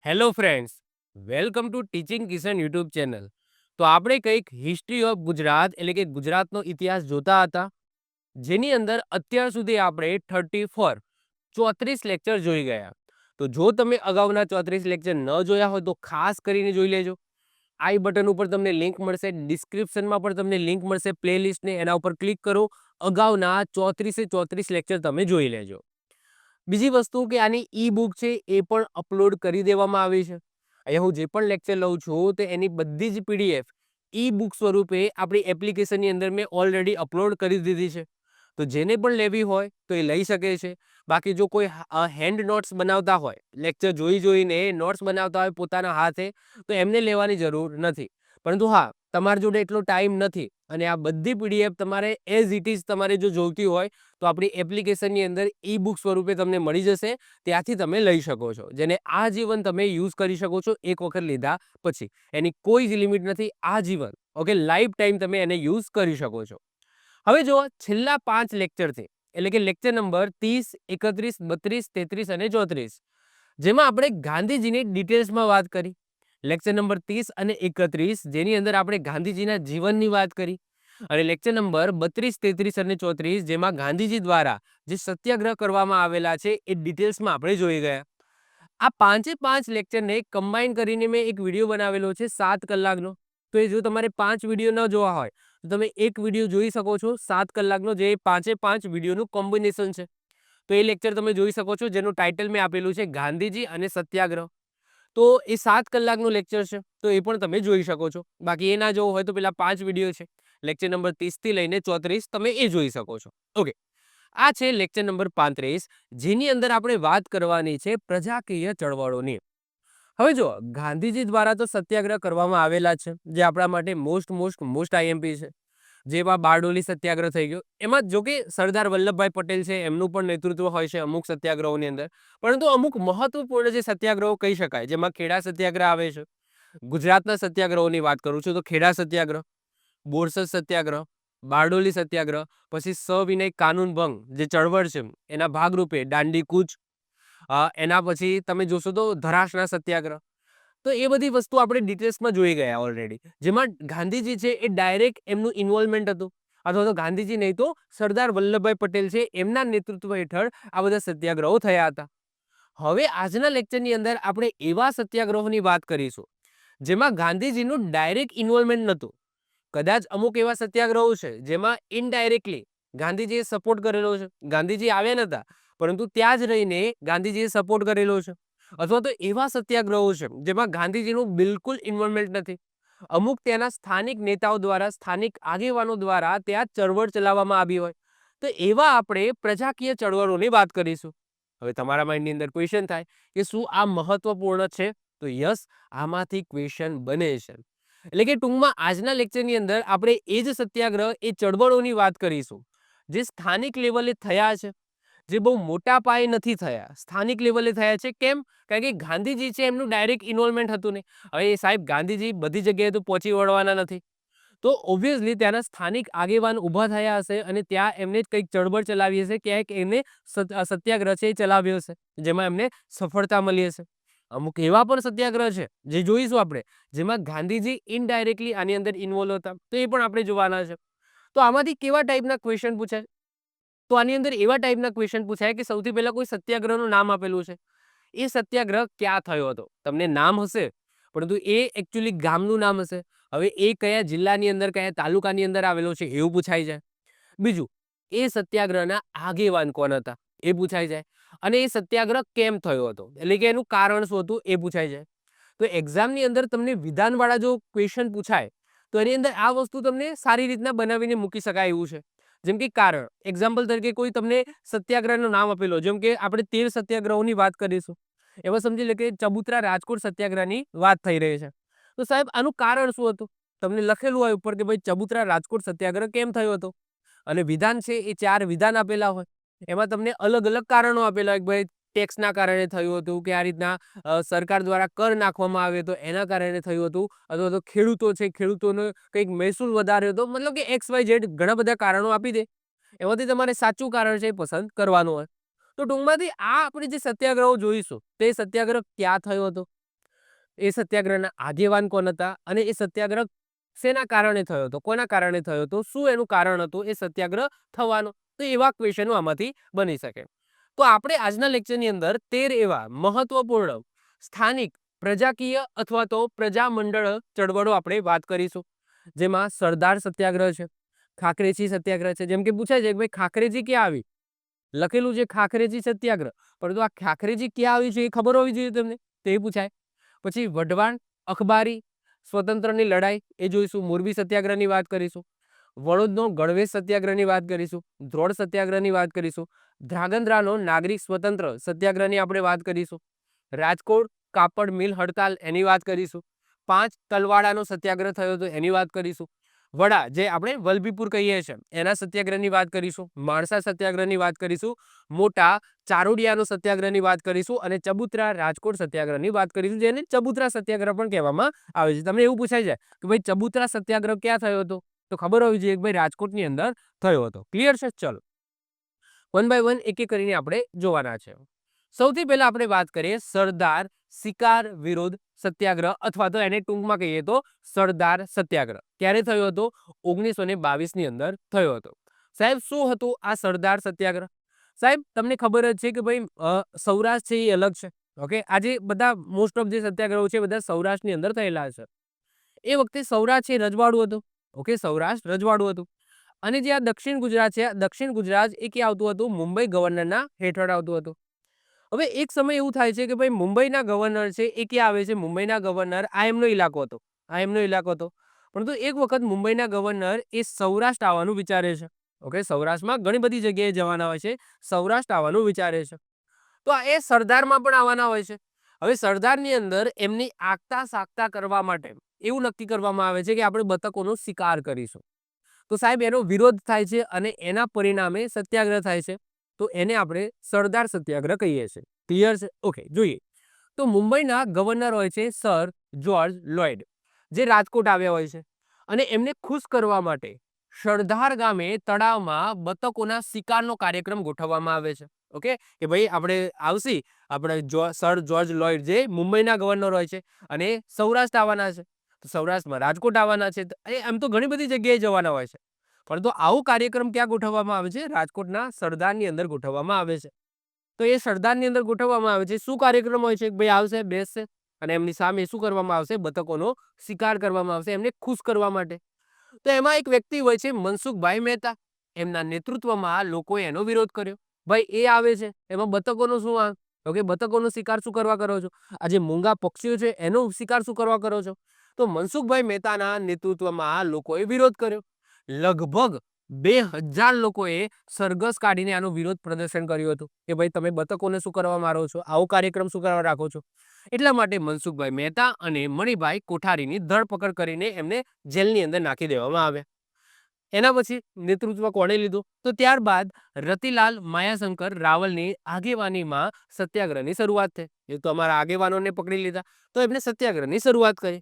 Hello friends, welcome to teaching Kishan YouTube channel. તો આપણે કંઈક હિસ્ટ્રી ઓફ ગુજરાત એટલે કે ગુજરાતનો ઇતિહાસ જોતા હતા, જેની અંદર અત્યાર સુધી આપણે 34 લેક્ચર જોઈ ગયા. તો જો તમે અગાઉના 34 લેક્ચર ન જોયા હોય તો ખાસ કરીને જોઈ લેજો. આઈ બટન ઉપર તમને લિંક મળશે, ડિસ્ક્રિપ્શનમાં પણ તમને લિંક મળશે પ્લેલિસ્ટને, એના ઉપર ક્લિક કરો. અગાઉના 34 લેક્ચર તમે જોઈ લેજો. બીજી વસ્તુ કે આની ઈ બુક છે એ પણ અપલોડ કરી દેવામાં આવી છે. અહીંયા હું જે પણ લેક્ચર લઉં છું તો એની બધી જ પીડીએફ ઈ બુક સ્વરૂપે આપણી એપ્લિકેશનની અંદર મેં ઓલરેડી અપલોડ કરી દીધી છે. તો જેને પણ લેવી હોય તો એ લઈ શકે છે. બાકી જો કોઈ હેન્ડ નોટ્સ બનાવતા હોય, લેક્ચર જોઈને નોટ્સ બનાવતા હોય પોતાના હાથે, તો એમને લેવાની જરૂર નથી. પરંતુ હા, તમારી જોડે એટલો ટાઈમ નથી અને આ બધી પીડીએફ તમારે એઝ ઇટ ઇઝ તમારે જો જોઈતી હોય તો આપણી એપ્લિકેશનની અંદર ઈ બુક સ્વરૂપે તમને મળી જશે. ત્યાંથી તમે લઈ શકો છો, જેને આજીવન તમે યુઝ કરી શકો છો એક વખત લીધા પછી. એની કોઈ જ લિમિટ નથી, આજીવન. ઓકે, લાઈફ ટાઈમ તમે એને યુઝ કરી શકો છો. હવે જો છેલ્લા 5 લેક્ચરથી એટલે કે લેક્ચર નંબર 30, 31, 32, 33 અને 34, જેમાં આપણે ગાંધીજીની ડિટેલ્સમાં વાત કરી. લેક્ચર નંબર 30 અને 31 જેની અંદર આપણે ગાંધીજીના જીવનની વાત કરી, અને લેક્ચર નંબર 32, 33 અને 34 જેમાં ગાંધીજી દ્વારા જે સત્યાગ્રહ કરવામાં આવેલા છે એ ડિટેલ્સમાં આપણે જોઈ ગયા. આ 5 લેક્ચરને કમ્બાઈન કરીને મેં એક વિડીયો બનાવેલો છે 7 કલાકનો. તો એ જો તમારે 5 વિડીયો ન જોવા હોય તો તમે એક વિડીયો જોઈ શકો છો 7 કલાકનો, જે 5 વિડીયોનું કોમ્બિનેશન છે. તો એ લેક્ચર તમે જોઈ શકો છો, જેનું ટાઇટલ મેં આપેલું છે ગાંધીજી અને સત્યાગ્રહ. તો એ 7 કલાકનું લેક્ચર છે, તો એ પણ તમે જોઈ શકો છો. બાકી એ ના જોવું હોય તો પેલા 5 વિડીયો છે, લેક્ચર નંબર 30 થી લઈને 34, તમે એ જોઈ શકો છો. ઓકે, આ છે લેક્ચર નંબર 35, જેની અંદર આપણે વાત કરવાની છે પ્રજાકીય ચળવળોની. હવે જો ગાંધીજી દ્વારા તો સત્યાગ્રહ કરવામાં આવેલા છે, જે આપણા માટે મોસ્ટ આઈએમપી છે. જેમાં બારડોલી સત્યાગ્રહ થઈ ગયો, એમાં જો કે સરદાર વલ્લભભાઈ પટેલ છે એમનું પણ નેતૃત્વ હોય છે અમુક સત્યાગ્રહોની અંદર. પરંતુ અમુક મહત્વપૂર્ણ જે સત્યાગ્રહો કહી શકાય, જેમાં ખેડા સત્યાગ્રહ આવે છે. ગુજરાતના સત્યાગ્રહોની વાત કરું છું તો ખેડા સત્યાગ્રહ, બોરસદ સત્યાગ્રહ, બારડોલી સત્યાગ્રહ, પછી સવિનય કાનૂન ભંગ જે ચળવળ છે એના ભાગરૂપે દાંડી કૂચ, એના પછી તમે જોશો તો ધરાસણા સત્યાગ્રહ. તો એ બધી વસ્તુ આપણે ડિટેલ્સમાં જોઈ ગયા ઓલરેડી, જેમાં ગાંધીજી છે એ ડાયરેક્ટ એમનું ઇન્વોલ્વમેન્ટ હતું, અથવા તો ગાંધીજી નહીં તો સરદાર વલ્લભભાઈ પટેલ છે એમના નેતૃત્વ હેઠળ આ બધા સત્યાગ્રહો થયા હતા. હવે આજના લેક્ચરની અંદર આપણે એવા સત્યાગ્રહોની વાત કરીશું જેમાં ગાંધીજીનું ડાયરેક્ટ ઇન્વોલ્વમેન્ટ નહોતું. કદાચ અમુક એવા સત્યાગ્રહો છે જેમાં ઇનડાયરેક્ટલી ગાંધીજીએ સપોર્ટ કરેલો છે. ગાંધીજી આવ્યા નતા, પરંતુ ત્યાં જ રહીને ગાંધીજીએ સપોર્ટ કરેલો છે. અથવા તો એવા સત્યાગ્રહો છે જેમાં ગાંધીજીનું બિલકુલ ઇન્વોલ્વમેન્ટ નથી. અમુક ત્યાંના સ્થાનિક નેતાઓ દ્વારા, સ્થાનિક આગેવાનો દ્વારા ત્યાં ચળવળ ચલાવવામાં આવી હોય. તો એવા આપણે પ્રજાકીય ચળવળોની વાત કરીશું. હવે તમારા માઇન્ડની અંદર ક્વેશ્ચન થાય કે શું આ મહત્વપૂર્ણ છે? તો યસ, આમાંથી ક્વેશ્ચન બને છે. એટલે કે ટૂંકમાં આજના લેક્ચરની અંદર આપણે એ જ સત્યાગ્રહ, એ ચળવળોની વાત કરીશું જે સ્થાનિક લેવલે થયા છે, જે બહુ મોટા પાયે નથી થયા, સ્થાનિક લેવલે થયા છે. કેમ? કારણ કે ગાંધીજી છે એમનું ડાયરેક્ટ ઇન્વોલ્વમેન્ટ હતું નહીં. હવે સાહેબ ગાંધીજી બધી જગ્યાએ તો પહોંચી વળવાના નથી, તો ઓબ્વિયસલી ત્યાંના સ્થાનિક આગેવાન ઊભા થયા હશે અને ત્યાં એમને કંઈક ચળવળ ચલાવી હશે, ક્યાંક એમને સત્યાગ્રહ છે એ ચલાવ્યો હશે, જેમાં એમને સફળતા મળી હશે. અમુક એવા પણ સત્યાગ્રહ છે જે જોઈશું આપણે, જેમાં ગાંધીજી ઇનડાયરેક્ટલી આની અંદર ઇન્વોલ્વ હતા, તો એ પણ આપણે જોવાના છે. તો આમાંથી કેવા ટાઈપના ક્વેશ્ચન પૂછાય? તો આની અંદર એવા ટાઈપના ક્વેશ્ચન પૂછાય કે સૌથી પહેલા કોઈ સત્યાગ્રહનું નામ આપેલું છે, એ સત્યાગ્રહ ક્યાં થયો હતો? તમને નામ હશે, પરંતુ એ એકચ્યુઅલી ગામનું નામ હશે. હવે એ કયા જિલ્લાની અંદર, કયા તાલુકાની અંદર આવેલો છે એવું પૂછાઈ જાય. બીજું, એ સત્યાગ્રહના આગેવાન કોણ હતા એ પૂછાઈ જાય. અને એ સત્યાગ્રહ કેમ થયો હતો, એટલે કે એનું કારણ શું હતું એ પૂછાઈ જાય. તો એક્ઝામની અંદર તમને વિધાનવાળા જો ક્વેશ્ચન પૂછાય તો એની અંદર આ વસ્તુ તમને સારી રીતના બનાવીને મૂકી શકાય એવું છે. જેમ કે કારણ, એક્ઝામ્પલ તરીકે કોઈ તમને સત્યાગ્રહનું નામ આપેલો, જેમ કે આપણે 13 સત્યાગ્રહોની વાત કરીશું, એમાં સમજી લે કે ચબુતરા રાજકોટ સત્યાગ્રહની વાત થઈ રહી છે. તો સાહેબ આનું કારણ શું હતું? તમને લખેલું હોય ઉપર કે ભાઈ ચબુતરા રાજકોટ સત્યાગ્રહ કેમ થયો હતો, અને વિધાન છે એ 4 વિધાન આપેલા હોય, એમાં તમને અલગ અલગ કારણો આપેલા હોય કે ભાઈ ટેક્સના કારણે થયું હતું, કે આ રીતના સરકાર દ્વારા કર નાખવામાં આવ્યો તો એના કારણે થયું હતું, અથવા તો ખેડૂતો છે, ખેડૂતોનો કંઈક મહેસૂલ વધાર્યો હતો, મતલબ કે XYZ ઘણા બધા કારણો આપી દે, એમાંથી તમારે સાચું કારણ છે એ પસંદ કરવાનું હોય. તો ટૂંકમાંથી આ આપણે જે સત્યાગ્રહો જોઈશું તે સત્યાગ્રહ ક્યાં થયો હતો, એ સત્યાગ્રહના આગેવાન કોણ હતા અને એ સત્યાગ્રહ શેના કારણે થયો હતો, કોના કારણે થયો હતો, શું એનું કારણ હતું એ સત્યાગ્રહ થવાનો? તો એવા ક્વેશ્ચનો આમાંથી બની શકે. તો આપણે આજના લેક્ચરની અંદર 13 એવા મહત્વપૂર્ણ સ્થાનિક પ્રજાકીય અથવા તો પ્રજામંડળ ચળવળો આપણે વાત કરીશું, જેમાં સરદાર સત્યાગ્રહ છે, ખાખરેજી સત્યાગ્રહ છે. જેમ કે પૂછાય છે કે ભાઈ ખાખરેજી ક્યાં આવી, લખેલું છે ખાખરેજી સત્યાગ્રહ, પરંતુ આ ખાખરેજી ક્યાં આવી છે એ ખબર હોવી જોઈએ તમને, તે પૂછાય. પછી વઢવાણ, અખબારી, સ્વતંત્રની લડાઈ એ જોઈશું, મોરબી સત્યાગ્રહની વાત કરીશું, વડોદનો ગણવેશ સત્યાગ્રહની વાત કરીશું, ધ્રોળ સત્યાગ્રહની વાત કરીશું, ધ્રાંગધ્રાનો નાગરિક સ્વતંત્ર સત્યાગ્રહની આપણે વાત કરીશું, રાજકોટ કાપડ મિલ હડતાલ એની વાત કરીશું, 5 તલવાડાનો સત્યાગ્રહ થયો હતો એની વાત કરીશું, વડા જે આપણે વલભીપુર કહીએ છીએ એના સત્યાગ્રહની વાત કરીશું, માણસા સત્યાગ્રહની વાત કરીશું, મોટા ચારોડિયાનો સત્યાગ્રહની વાત કરીશું અને ચબુતરા રાજકોટ સત્યાગ્રહની વાત કરીશું, જેને ચબુતરા સત્યાગ્રહ પણ કહેવામાં આવે છે. તમને એવું પૂછાય છે કે ભાઈ ચબુતરા સત્યાગ્રહ ક્યાં થયો હતો, તો ખબર હોવી જોઈએ કે ભાઈ રાજકોટની અંદર થયો હતો. ક્લિયર છે? ચલો વન બાય વન એક એક કરીને આપણે જોવાના છે. સૌથી પહેલા આપણે વાત કરીએ સરદાર શિકાર વિરોધ સત્યાગ્રહ અથવા તો એને ટૂંકમાં કહીએ તો સરદાર સત્યાગ્રહ. ક્યારે થયો હતો? 1922 ની અંદર થયો હતો. સાહેબ શું હતું આ સરદાર સત્યાગ્રહ? સાહેબ તમને ખબર જ છે કે ભાઈ સૌરાષ્ટ્ર છે એ અલગ છે. ઓકે, આજે બધા મોસ્ટ ઓફ જે સત્યાગ્રહો છે બધા સૌરાષ્ટ્રની અંદર થયેલા છે. એ વખતે સૌરાષ્ટ્ર એ રજવાડું હતું. ઓકે, સૌરાષ્ટ્ર રજવાડું હતું અને જે આ દક્ષિણ ગુજરાત છે, દક્ષિણ ગુજરાત એ ક્યાં આવતું હતું? મુંબઈ ગવર્નરના હેઠળ આવતું હતું. હવે એક સમય એવું થાય છે કે ભાઈ મુંબઈના ગવર્નર છે એ ક્યાં આવે છે? મુંબઈના ગવર્નર આ એમનો ઇલાકો હતો, આ એમનો ઇલાકો હતો, પરંતુ એક વખત મુંબઈના ગવર્નર એ સૌરાષ્ટ્ર આવવાનું વિચારે છે. ઓકે, સૌરાષ્ટ્રમાં ઘણી બધી જગ્યાએ જવાના હોય છે, સૌરાષ્ટ્ર આવવાનું વિચારે છે. તો એ સરદારમાં પણ આવવાના હોય છે. હવે સરદારની અંદર એમની આગતા સાગતા કરવા માટે એવું નક્કી કરવામાં આવે છે કે આપણે બતકોનો શિકાર કરીશું. તો સાહેબ એનો વિરોધ થાય છે અને એના પરિણામે સત્યાગ્રહ થાય છે. તો એને આપણે સરદાર સત્યાગ્રહ કહીએ છીએ. ક્લિયર છે? ઓકે, જોઈએ. તો મુંબઈના ગવર્નર હોય છે સર જ્યોર્જ લોયડ, જે રાજકોટ આવ્યા હોય છે અને એમને ખુશ કરવા માટે સરદાર ગામે તળાવમાં બતકોના શિકારનો કાર્યક્રમ ગોઠવવામાં આવે છે. ઓકે, કે ભાઈ આપણે આવશી, આપણે સર જ્યોર્જ લોયડ જે મુંબઈના ગવર્નર હોય છે અને સૌરાષ્ટ્ર આવવાના છે, તો સૌરાષ્ટ્રમાં રાજકોટ આવવાના છે, એમ તો ઘણી બધી જગ્યાએ જવાના હોય છે, પરંતુ આવો કાર્યક્રમ ક્યાં ગોઠવવામાં આવે છે? રાજકોટના સરદારની અંદર ગોઠવવામાં આવે છે. તો એ સરદારની અંદર ગોઠવવામાં આવે છે. શું કાર્યક્રમ હોય છે? ભાઈ આવશે, બેસશે અને એમની સામે શું કરવામાં આવશે? બતકોનો શિકાર કરવામાં આવશે, એમને ખુશ કરવા માટે. તો એમાં એક વ્યક્તિ હોય છે મનસુખભાઈ મહેતા, એમના નેતૃત્વમાં લોકોએ એનો વિરોધ કર્યો. ભાઈ એ આવે છે એમાં બતકોનો શું વાંક? ઓકે, બતકોનો શિકાર શું કરવા કરો છો? આ જે મૂંગા પક્ષીઓ છે એનો શિકાર શું કરવા કરો છો? તો મનસુખભાઈ મહેતાના નેતૃત્વમાં લોકોએ વિરોધ કર્યો. લગભગ 2000 લોકોએ સરઘસ કાઢીને આનો વિરોધ પ્રદર્શન કર્યું હતું કે ભાઈ તમે બતકોને શું કરવા મારો છો, આવો કાર્યક્રમ શું કરવા રાખો છો? એટલા માટે મનસુખભાઈ મહેતા અને મણિભાઈ કોઠારીની ધરપકડ કરીને એમને જેલની અંદર નાખી દેવામાં આવ્યા. એના પછી નેતૃત્વ કોણે લીધું? તો ત્યારબાદ રતિલાલ માયાશંકર રાવલની આગેવાનીમાં સત્યાગ્રહની શરૂઆત થઈ. એ તો અમારા આગેવાનોને પકડી લીધા, તો એમને સત્યાગ્રહની શરૂઆત કરી.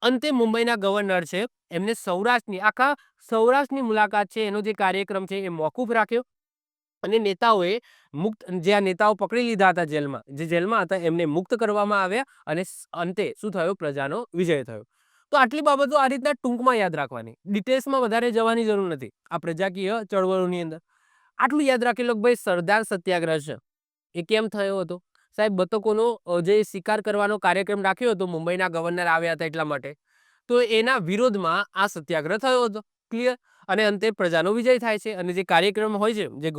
અંતે મુંબઈના ગવર્નર છે એમને સૌરાષ્ટ્રની આખા સૌરાષ્ટ્રની મુલાકાત છે એનો જે કાર્યક્રમ છે એ મોકૂફ રાખ્યો અને નેતાઓએ મુક્ત, જે આ નેતાઓ પકડી લીધા હતા જેલમાં, જે જેલમાં હતા એમને મુક્ત કરવામાં આવ્યા અને અંતે શું થયું? પ્રજાનો વિજય થયો. તો આટલી બાબતો આ રીતના ટૂંકમાં યાદ રાખવાની, ડિટેલ્સમાં વધારે જવાની જરૂર નથી આ પ્રજાકીય ચળવળોની અંદર. આટલું યાદ રાખી લો કે ભાઈ સરદાર સત્યાગ્રહ છે એ કેમ થયો હતો? સાહેબ બતકોનો જે શિકાર કરવાનો કાર્યક્રમ રાખ્યો હતો, મુંબઈના ગવર્નર આવ્યા હતા એટલા માટે, તો એના વિરોધમાં આ સત્યાગ્રહ થયો હતો. ક્લિયર? અને અંતે પ્રજાનો વિજય થાય છે અને જે કાર્યક્રમ હોય છે, જે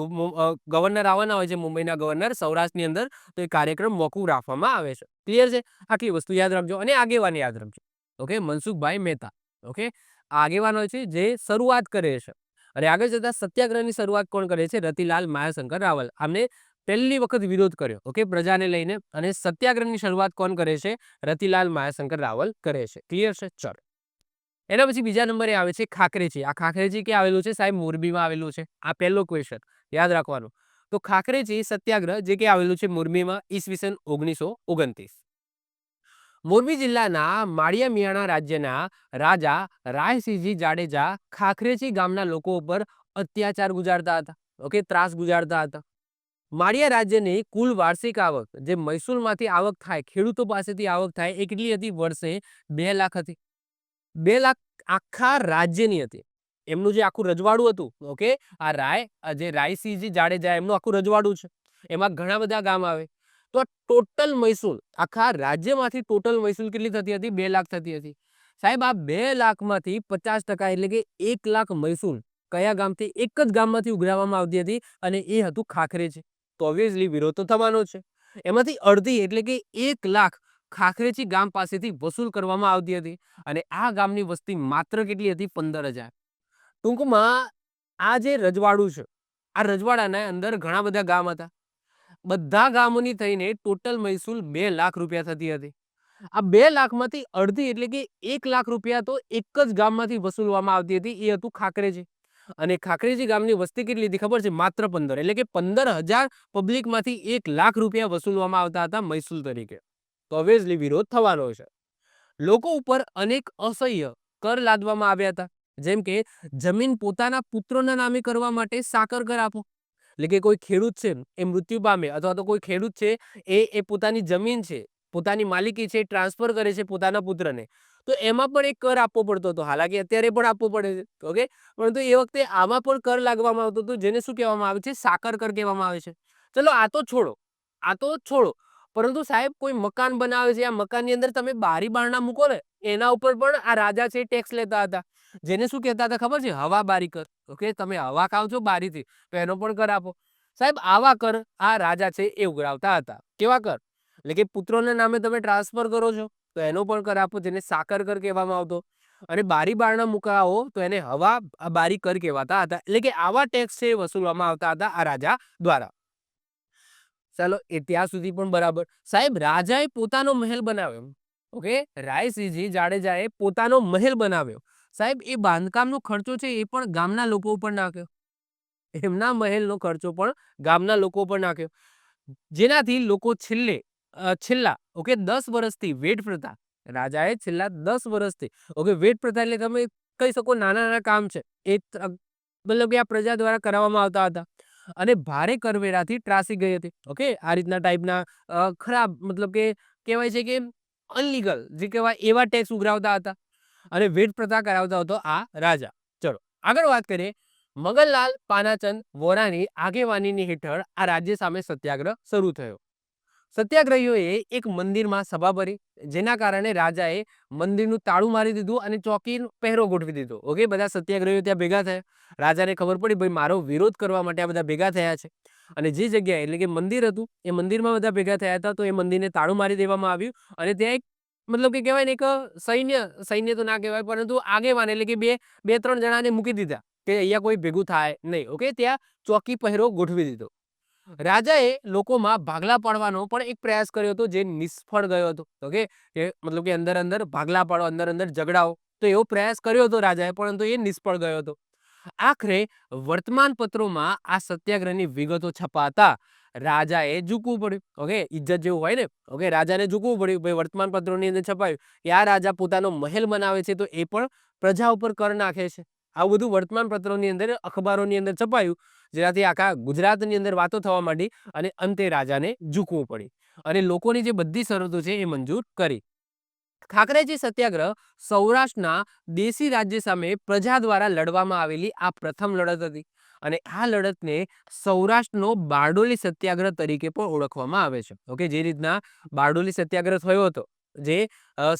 ગવર્નર આવવાના હોય છે મુંબઈના ગવર્નર સૌરાષ્ટ્રની અંદર, તો એ કાર્યક્રમ મોકૂફ રાખવામાં આવે છે. ક્લિયર છે? આટલી વસ્તુ યાદ રાખજો અને આગેવાન યાદ રાખજો. ઓકે, મનસુખભાઈ મહેતા. ઓકે, આગેવાન હોય છે જે શરૂઆત કરે છે અને આગળ જતા સત્યાગ્રહની શરૂઆત કોણ કરે છે? રતિલાલ માયાશંકર રાવલ. આમને પહેલી વખત વિરોધ કર્યો, ઓકે, પ્રજાને લઈને, અને સત્યાગ્રહની શરૂઆત કોણ કરે છે? રતિલાલ માયાશંકર રાવલ કરે છે. ક્લિયર છે? ચલો. એના પછી બીજા નંબરે આવે છે ખાખરેજી. આ ખાખરેજી ક્યાં આવેલું છે? સાહેબ મોરબીમાં આવેલું છે. આ પહેલો ક્વેશ્ચન યાદ રાખવાનો. તો ખાખરેજી સત્યાગ્રહ જે ક્યાં આવેલું છે? મોરબીમાં, ઈસવીસન 1929. મોરબી જિલ્લાના માળિયા મિયાણા રાજ્યના રાજા રાયસિંહજી જાડેજા ખાખરેજી ગામના લોકો ઉપર અત્યાચાર ગુજારતા હતા. ઓકે, ત્રાસ ગુજારતા હતા. માળિયા રાજ્યની કુલ વાર્ષિક આવક, જે મહેસૂલમાંથી આવક થાય, ખેડૂતો પાસેથી આવક થાય, એ કેટલી હતી? વર્ષે 2 લાખ હતી. 2 લાખ આખા રાજ્યની હતી. એમનું જે આખું રજવાડું હતું, ઓકે, જે રાયસિંહજી જાડેજા એમનું આખું રજવાડું છે, એમાં ઘણા બધા ગામ આવે. તો આ ટોટલ મહેસૂલ આખા રાજ્યમાંથી ટોટલ મહેસૂલ કેટલી થતી હતી? 2 લાખ થતી હતી. સાહેબ, આ 2 લાખમાંથી 50% એટલે કે 1 લાખ મહેસૂલ કયા ગામથી? એક જ ગામમાંથી ઉઘરાવવામાં આવતી હતી, અને એ હતું ખાખરેજી. તો ઓબ્વિયસલી વિરોધ તો થવાનો છે. એમાંથી અડધી એટલે કે 1 લાખ ખાખરેજી ગામ પાસેથી વસૂલ કરવામાં આવતી હતી, અને આ ગામની વસ્તી માત્ર કેટલી હતી? 15,000. ટૂંકમાં આ જે રજવાડું છે, આ રજવાડાના અંદર ઘણા બધા ગામ હતા. બધા ગામોની થઈને ટોટલ મહેસૂલ 2 લાખ રૂપિયા થતી હતી. આ 2 લાખમાંથી અડધી એટલે કે 1 લાખ રૂપિયા તો એક જ ગામમાંથી વસૂલવામાં આવતી હતી, એ હતું ખાખરેજી. અને ખાખરેજી ગામની વસ્તી કેટલી હતી ખબર છે? માત્ર 15, એટલે કે 15,000 પબ્લિકમાંથી 1 લાખ રૂપિયા વસૂલવામાં આવતા હતા મહેસૂલ તરીકે. તો ઓબ્વિયસલી વિરોધ થવાનો છે. લોકો ઉપર અનેક અસહ્ય કર લાદવામાં આવ્યા હતા, જેમ કે જમીન પોતાના પુત્રોના નામે કરવા માટે સાકર કર આપો. એટલે કે કોઈ ખેડૂત છે એ મૃત્યુ પામે, અથવા તો કોઈ ખેડૂત છે એ પોતાની જમીન છે, પોતાની માલિકી છે, ટ્રાન્સફર કરે છે પોતાના પુત્રને, તો એમાં પણ એક કર આપવો પડતો હતો. હાલાકી અત્યારે પણ આપવો પડે છે, ઓકે, પરંતુ એ વખતે આમાં પણ કર લાગવામાં આવતો હતો, જેને શું કહેવામાં આવે છે? સાકર કર કહેવામાં આવે છે. ચલો આ તો છોડો, આ તો છોડો, પરંતુ સાહેબ કોઈ મકાન બનાવે છે, આ મકાનની અંદર તમે બારી બારણા મૂકો ને, એના ઉપર પણ આ રાજા છે ટેક્સ લેતા હતા, જેને શું કહેતા હતા ખબર છે? હવા બારી કર. ઓકે, તમે હવા ખાવ છો બારીથી, તો એનો પણ કર આપો. સાહેબ, આવા કર આ રાજા છે એ ઉઘરાવતા હતા. કેવા કર? એટલે કે પુત્રોના નામે તમે ટ્રાન્સફર કરો છો, તો એનો પણ કર આપો, જેને સાકર કર કહેવામાં આવતો. અને બારી બારણા મુકાવો તો એને હવા બારી કર કહેવાતા હતા. એટલે કે આવા ટેક્સ છે વસૂલવામાં આવતા હતા આ રાજા દ્વારા. ચાલો, એ ત્યાં સુધી પણ બરાબર. સાહેબ, રાજાએ પોતાનો મહેલ બનાવ્યો. ઓકે, રાયસિંહજી જાડેજાએ પોતાનો મહેલ બનાવ્યો. સાહેબ, એ બાંધકામનો ખર્ચો છે એ પણ ગામના લોકો ઉપર નાખ્યો. એમના મહેલનો ખર્ચો પણ ગામના લોકો પર નાખ્યો, જેનાથી લોકો છેલ્લા, ઓકે, 10 વર્ષથી વેટ પ્રથા, રાજાએ છેલ્લા 10 વર્ષથી, ઓકે, વેટ પ્રથા એટલે તમે કહી શકો નાના નાના કામ છે એ મતલબ કે આ પ્રજા દ્વારા કરાવવામાં આવતા હતા, અને ભારે કરવેરાથી ત્રાસી ગઈ હતી. ઓકે, આ રીતના ટાઈપના ખરાબ, મતલબ કે કહેવાય છે કે અનલીગલ જે કહેવાય એવા ટેક્સ ઉઘરાવતા હતા, અને વેટ પ્રથા કરાવતા હતો આ રાજા. ચલો આગળ વાત કરીએ. મગનલાલ પાનાચંદ વોરાની આગેવાનીની હેઠળ આ રાજ્ય સામે સત્યાગ્રહ શરૂ થયો. સત્યાગ્રહીઓએ એક મંદિરમાં સભા ભરી, જેના કારણે રાજાએ મંદિરનું તાળું મારી દીધું અને ચોકીનો પહેરો ગોઠવી દીધો. ઓકે, બધા સત્યાગ્રહીઓ ત્યાં ભેગા થયા. રાજાને ખબર પડી ભાઈ મારો વિરોધ કરવા માટે આ બધા ભેગા થયા છે, અને જે જગ્યાએ એટલે કે મંદિર હતું એ મંદિરમાં બધા ભેગા થયા હતા, તો એ મંદિરને તાળું મારી દેવામાં આવ્યું, અને ત્યાં એક મતલબ કે કહેવાય ને એક સૈન્ય તો ના કહેવાય, પરંતુ આગેવાન એટલે કે બે ત્રણ જણાને મૂકી દીધા કે અહીંયા કોઈ ભેગું થાય નહીં. ઓકે, ત્યાં ચોકી પહેરો ગોઠવી દીધો. રાજાએ લોકોમાં ભાગલા પાડવાનો પણ એક પ્રયાસ કર્યો હતો, જે નિષ્ફળ ગયો હતો. ઓકે, મતલબ કે અંદર અંદર ભાગલા પાડો, અંદર અંદર ઝઘડાઓ, તો એવો પ્રયાસ કર્યો હતો રાજાએ, પરંતુ એ નિષ્ફળ ગયો હતો. આખરે વર્તમાન પત્રોમાં આ સત્યાગ્રહની વિગતો છપાતા રાજાએ ઝૂકવું પડ્યું. ઓકે, ઇજ્જત જેવું હોય ને, ઓકે, રાજાને ઝૂકવું પડ્યું. ભાઈ વર્તમાન પત્રોની અંદર છપાયું કે આ રાજા પોતાનો મહેલ બનાવે છે, તો એ પણ પ્રજા ઉપર કર નાખે છે. આવું બધું વર્તમાન પત્રોની અંદર, અખબારોની અંદર છપાયું, જેનાથી આખા ગુજરાતની અંદર વાતો થવા માંડી, અને અંતે રાજાને ઝૂકવું પડી, અને લોકોની જે બધી શરતો છે એ મંજૂર કરી. ખાખરેજી સત્યાગ્રહ સૌરાષ્ટ્રના દેશી રાજ્ય સામે પ્રજા દ્વારા લડવામાં આવેલી આ પ્રથમ લડત હતી, અને આ લડતને સૌરાષ્ટ્રનો બારડોલી સત્યાગ્રહ તરીકે પણ ઓળખવામાં આવે છે. ઓકે, જે રીતના બારડોલી સત્યાગ્રહ થયો હતો, જે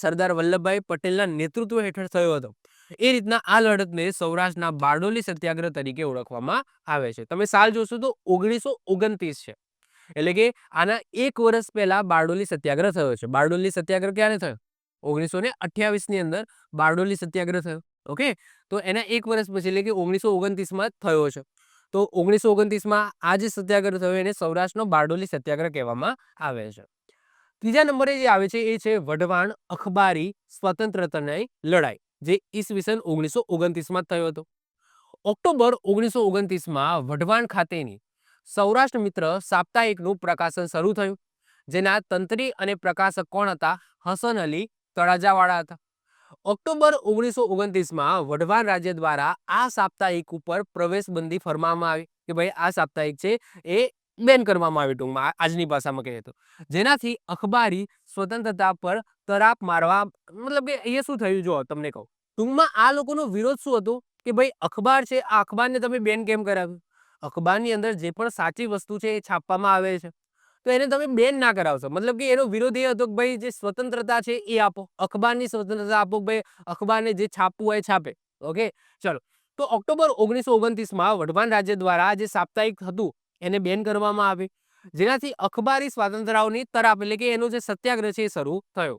સરદાર વલ્લભભાઈ પટેલના નેતૃત્વ હેઠળ થયો હતો, એ રીતના આ લડતને સૌરાષ્ટ્રના બારડોલી સત્યાગ્રહ તરીકે ઓળખવામાં આવે છે. તમે સાલ જોશો તો 1929 છે, એટલે કે આના 1 વર્ષ પહેલા બારડોલી સત્યાગ્રહ થયો છે. બારડોલી સત્યાગ્રહ ક્યારે થયો? 1928 ની અંદર બારડોલી સત્યાગ્રહ થયો. ઓકે, તો એના 1 વર્ષ પછી એટલે કે 1929 માં થયો છે. તો 1929 માં આ જે સત્યાગ્રહ થયો એને સૌરાષ્ટ્રનો બારડોલી સત્યાગ્રહ કહેવામાં આવે છે. ત્રીજા નંબરે જે આવે છે એ છે વઢવાણ અખબારી સ્વતંત્રતાની લડાઈ, જે ઈસવીસન 1929 માં થયો હતો. ઓક્ટોબર 1929 માં વઢવાણ ખાતેની સૌરાષ્ટ્ર મિત્ર સાપ્તાહિકનું પ્રકાશન શરૂ થયું, જેના તંત્રી અને પ્રકાશક કોણ હતા? હસન અલી તળાજાવાળા હતા. ઓક્ટોબર 1929 માં વઢવાણ રાજ્ય દ્વારા આ સાપ્તાહિક ઉપર પ્રવેશબંધી ફરમાવવામાં આવી કે ભાઈ આ સાપ્તાહિક છે એ બેન કરવામાં આવી ટૂંકમાં આજની ભાષામાં કહીએ તો, જેનાથી અખબારી સ્વતંત્રતા પર તરાપ મારવા મતલબ કે અહીંયા શું થયું જો તમને કહું, ટૂંકમાં આ લોકોનો વિરોધ શું હતો કે ભાઈ અખબાર છે આ અખબારને તમે બેન કેમ કરાવ્યું? અખબારની અંદર જે પણ સાચી વસ્તુ છે એ છાપવામાં આવે છે તો એને તમે બેન ના કરાવશો, મતલબ કે એનો વિરોધ એ હતો કે ભાઈ જે સ્વતંત્રતા છે એ આપો, અખબારની સ્વતંત્રતા આપો, ભાઈ અખબારને જે છાપવું હોય છાપે. ઓકે, ચલો. તો ઓક્ટોબર 1929માં વઢવાણ રાજ્ય દ્વારા જે સાપ્તાહિક હતું એને બેન કરવામાં આવે, જેનાથી અખબારી સ્વાતંત્ર્યની તરાપ એટલે કે એનો જે સત્યાગ્રહ છે એ શરૂ થયો.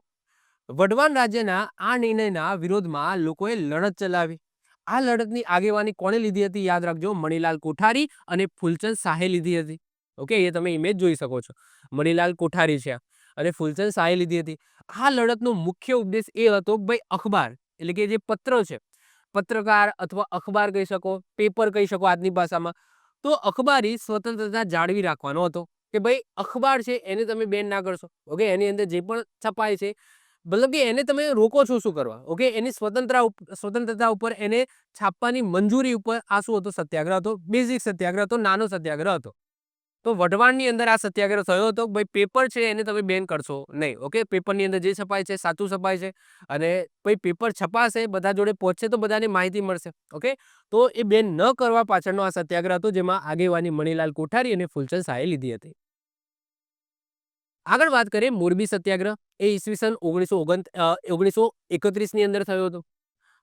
વઢવાણ રાજ્યના આ નિર્ણયના વિરોધમાં લોકોએ લડત ચલાવી. આ લડતની આગેવાની કોણે લીધી હતી? યાદ રાખજો, મણિલાલ કોઠારી અને ફૂલચંદ શાહે લીધી હતી. ઓકે, એ તમે ઇમેજ જોઈ શકો છો. મણિલાલ કોઠારી છે અને ફૂલચંદ શાહે લીધી હતી. આ લડતનો મુખ્ય ઉદ્દેશ એ હતો કે ભાઈ અખબાર એટલે કે જે પત્ર છે, પત્રકાર અથવા અખબાર કહી શકો, પેપર કહી શકો આજની ભાષામાં, તો અખબારી સ્વતંત્રતા જાળવી રાખવાનો હતો કે ભાઈ અખબાર છે એને તમે બેન ના કરશો. ઓકે, એની અંદર જે પણ છપાય છે મતલબ કે એને તમે રોકો છો શું કરવા? ઓકે, એની સ્વતંત્રતા ઉપર એને છાપવાની મંજૂરી ઉપર આ શું હતો? સત્યાગ્રહ હતો. બેઝિક સત્યાગ્રહ હતો, નાનો સત્યાગ્રહ હતો. તો વઢવાણની અંદર આ સત્યાગ્રહ થયો હતો ભાઈ પેપર છે એને તમે બેન કરશો નહીં. ઓકે, પેપરની અંદર જે છપાય છે સાચું છપાય છે અને ભાઈ પેપર છપાશે બધા જોડે પહોંચશે તો બધાને માહિતી મળશે. ઓકે, તો એ બેન ન કરવા પાછળનો આ સત્યાગ્રહ હતો જેમાં આગેવાની મણિલાલ કોઠારી અને ફૂલચંદ શાહે લીધી હતી. આગળ વાત કરીએ મોરબી સત્યાગ્રહ, એ ઈસવીસન 1931 ની અંદર થયો હતો.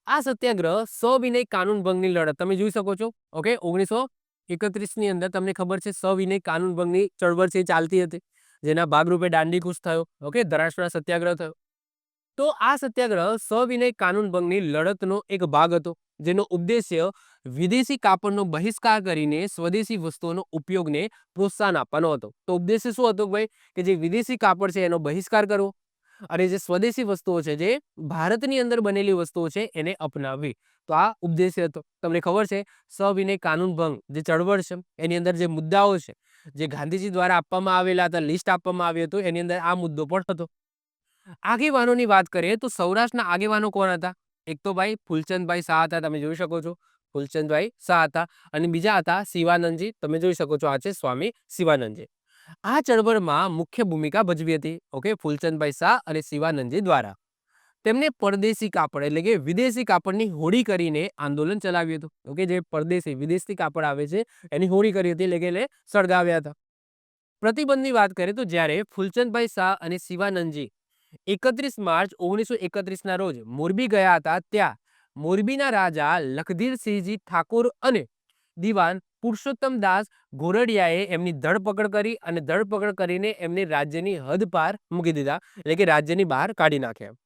આ સત્યાગ્રહ સવિનય કાનૂન ભંગની લડત તમે જોઈ શકો છો. ઓકે, 1931 ની અંદર તમને ખબર છે સવિનય કાનૂન ભંગની ચળવળ છે ચાલતી હતી, જેના ભાગરૂપે દાંડી કૂચ થયો. ઓકે, ધરાસણા સત્યાગ્રહ થયો. તો આ સત્યાગ્રહ સવિનય કાનૂન ભંગની લડતનો એક ભાગ હતો, જેનો ઉદ્દેશ્ય વિદેશી કાપડનો બહિષ્કાર કરીને સ્વદેશી વસ્તુઓનો ઉપયોગને પ્રોત્સાહન આપવાનો હતો. તો ઉદ્દેશ્ય શું હતો ભાઈ? કે જે વિદેશી કાપડ છે એનો બહિષ્કાર કરવો અને જે સ્વદેશી વસ્તુઓ છે, જે ભારતની અંદર બનેલી વસ્તુઓ છે એને અપનાવવી. તો આ ઉદ્દેશ્ય હતો. તમને ખબર છે સવિનય કાનૂન ભંગ જે ચળવળ છે એની અંદર જે મુદ્દાઓ છે જે ગાંધીજી દ્વારા આપવામાં આવેલા હતા, લિસ્ટ આપવામાં આવ્યું હતું, એની અંદર આ મુદ્દો પણ હતો. આગેવાનોની વાત કરીએ તો સૌરાષ્ટ્રના આગેવાનો કોણ હતા? એક તો ભાઈ ફૂલચંદભાઈ શાહ હતા, તમે જોઈ શકો છો ફૂલચંદભાઈ શાહ હતા, અને બીજા હતા શિવાનંદજી, તમે જોઈ શકો છો આ છે સ્વામી શિવાનંદજી. આ ચળવળમાં મુખ્ય ભૂમિકા ભજવી હતી. ઓકે, ફૂલચંદભાઈ શાહ અને શિવાનંદજી દ્વારા. તેમને પરદેશી કાપડ એટલે કે વિદેશી કાપડની હોળી કરીને આંદોલન ચલાવ્યું હતું. ઓકે, જે પરદેશી વિદેશી કાપડ આવે છે એની હોળી કરી હતી એટલે કે એને સળગાવ્યા હતા. પ્રતિબંધની વાત કરીએ તો જ્યારે ફૂલચંદભાઈ શાહ અને શિવાનંદજી 31 માર્ચ 1931 ના રોજ મોરબી ગયા હતા, ત્યાં મોરબીના રાજા લખધીરસિંહજી ઠાકોર અને દિવાન પુરુષોત્તમદાસ ગોરડિયાએ એમની ધરપકડ કરી અને ધરપકડ કરીને એમને રાજ્યની હદ પાર મૂકી દીધા એટલે કે રાજ્યની બહાર કાઢી નાખ્યા.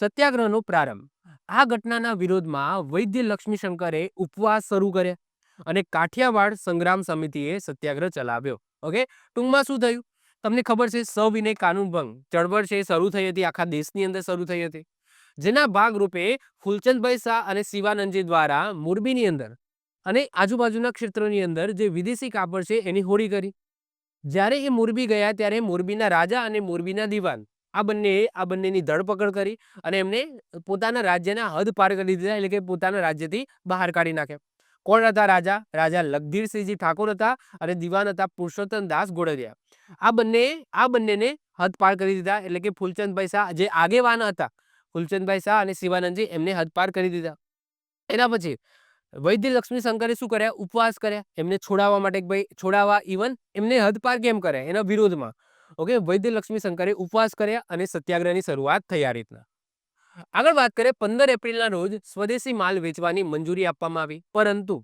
સત્યાગ્રહનો પ્રારંભ. આ ઘટનાના વિરોધમાં વૈદ્ય લક્ષ્મીશંકરે ઉપવાસ શરૂ કર્યા અને કાઠિયાવાડ સંગ્રામ સમિતિએ સત્યાગ્રહ ચલાવ્યો. ઓકે, ટૂંકમાં શું થયું તમને ખબર છે? સવિનય કાનૂન ભંગ ચળવળ છે શરૂ થઈ હતી, આખા દેશની અંદર શરૂ થઈ હતી, જેના ભાગરૂપે ફૂલચંદભાઈ શાહ અને શિવાનંદજી દ્વારા મોરબીની અંદર અને આજુબાજુના ક્ષેત્રોની અંદર જે વિદેશી કાપડ છે એની હોળી કરી. જ્યારે એ મોરબી ગયા ત્યારે મોરબીના રાજા અને મોરબીના દિવાન આ બંનેની ધરપકડ કરી અને એમને પોતાના રાજ્યના હદ પાર કરી દીધા એટલે કે પોતાના રાજ્યથી બહાર કાઢી નાખ્યા. કોણ હતા રાજા? રાજા લખધીરસિંહજી ઠાકોર હતા અને દિવાન હતા પુરુષોત્તમદાસ ગોળરિયા. આ બંનેને હદ પાર કરી દીધા એટલે કે ફૂલચંદભાઈ શાહ જે આગેવાન હતા, ફૂલચંદભાઈ શાહ અને શિવાનંદજી, એમને હદ પાર કરી દીધા. એના પછી વૈદ્ય લક્ષ્મીશંકરે શું કર્યા? ઉપવાસ કર્યા એમને છોડાવવા માટે કે ભાઈ છોડાવવા, ઇવન એમને હદપાર કેમ કર્યા એના વિરોધમાં. ઓકે, વૈદ્ય લક્ષ્મીશંકરે ઉપવાસ કર્યા અને સત્યાગ્રહની શરૂઆત થઈ આ રીતના. આગળ વાત કરીએ 15 એપ્રિલના રોજ સ્વદેશી માલ વેચવાની મંજૂરી આપવામાં આવી, પરંતુ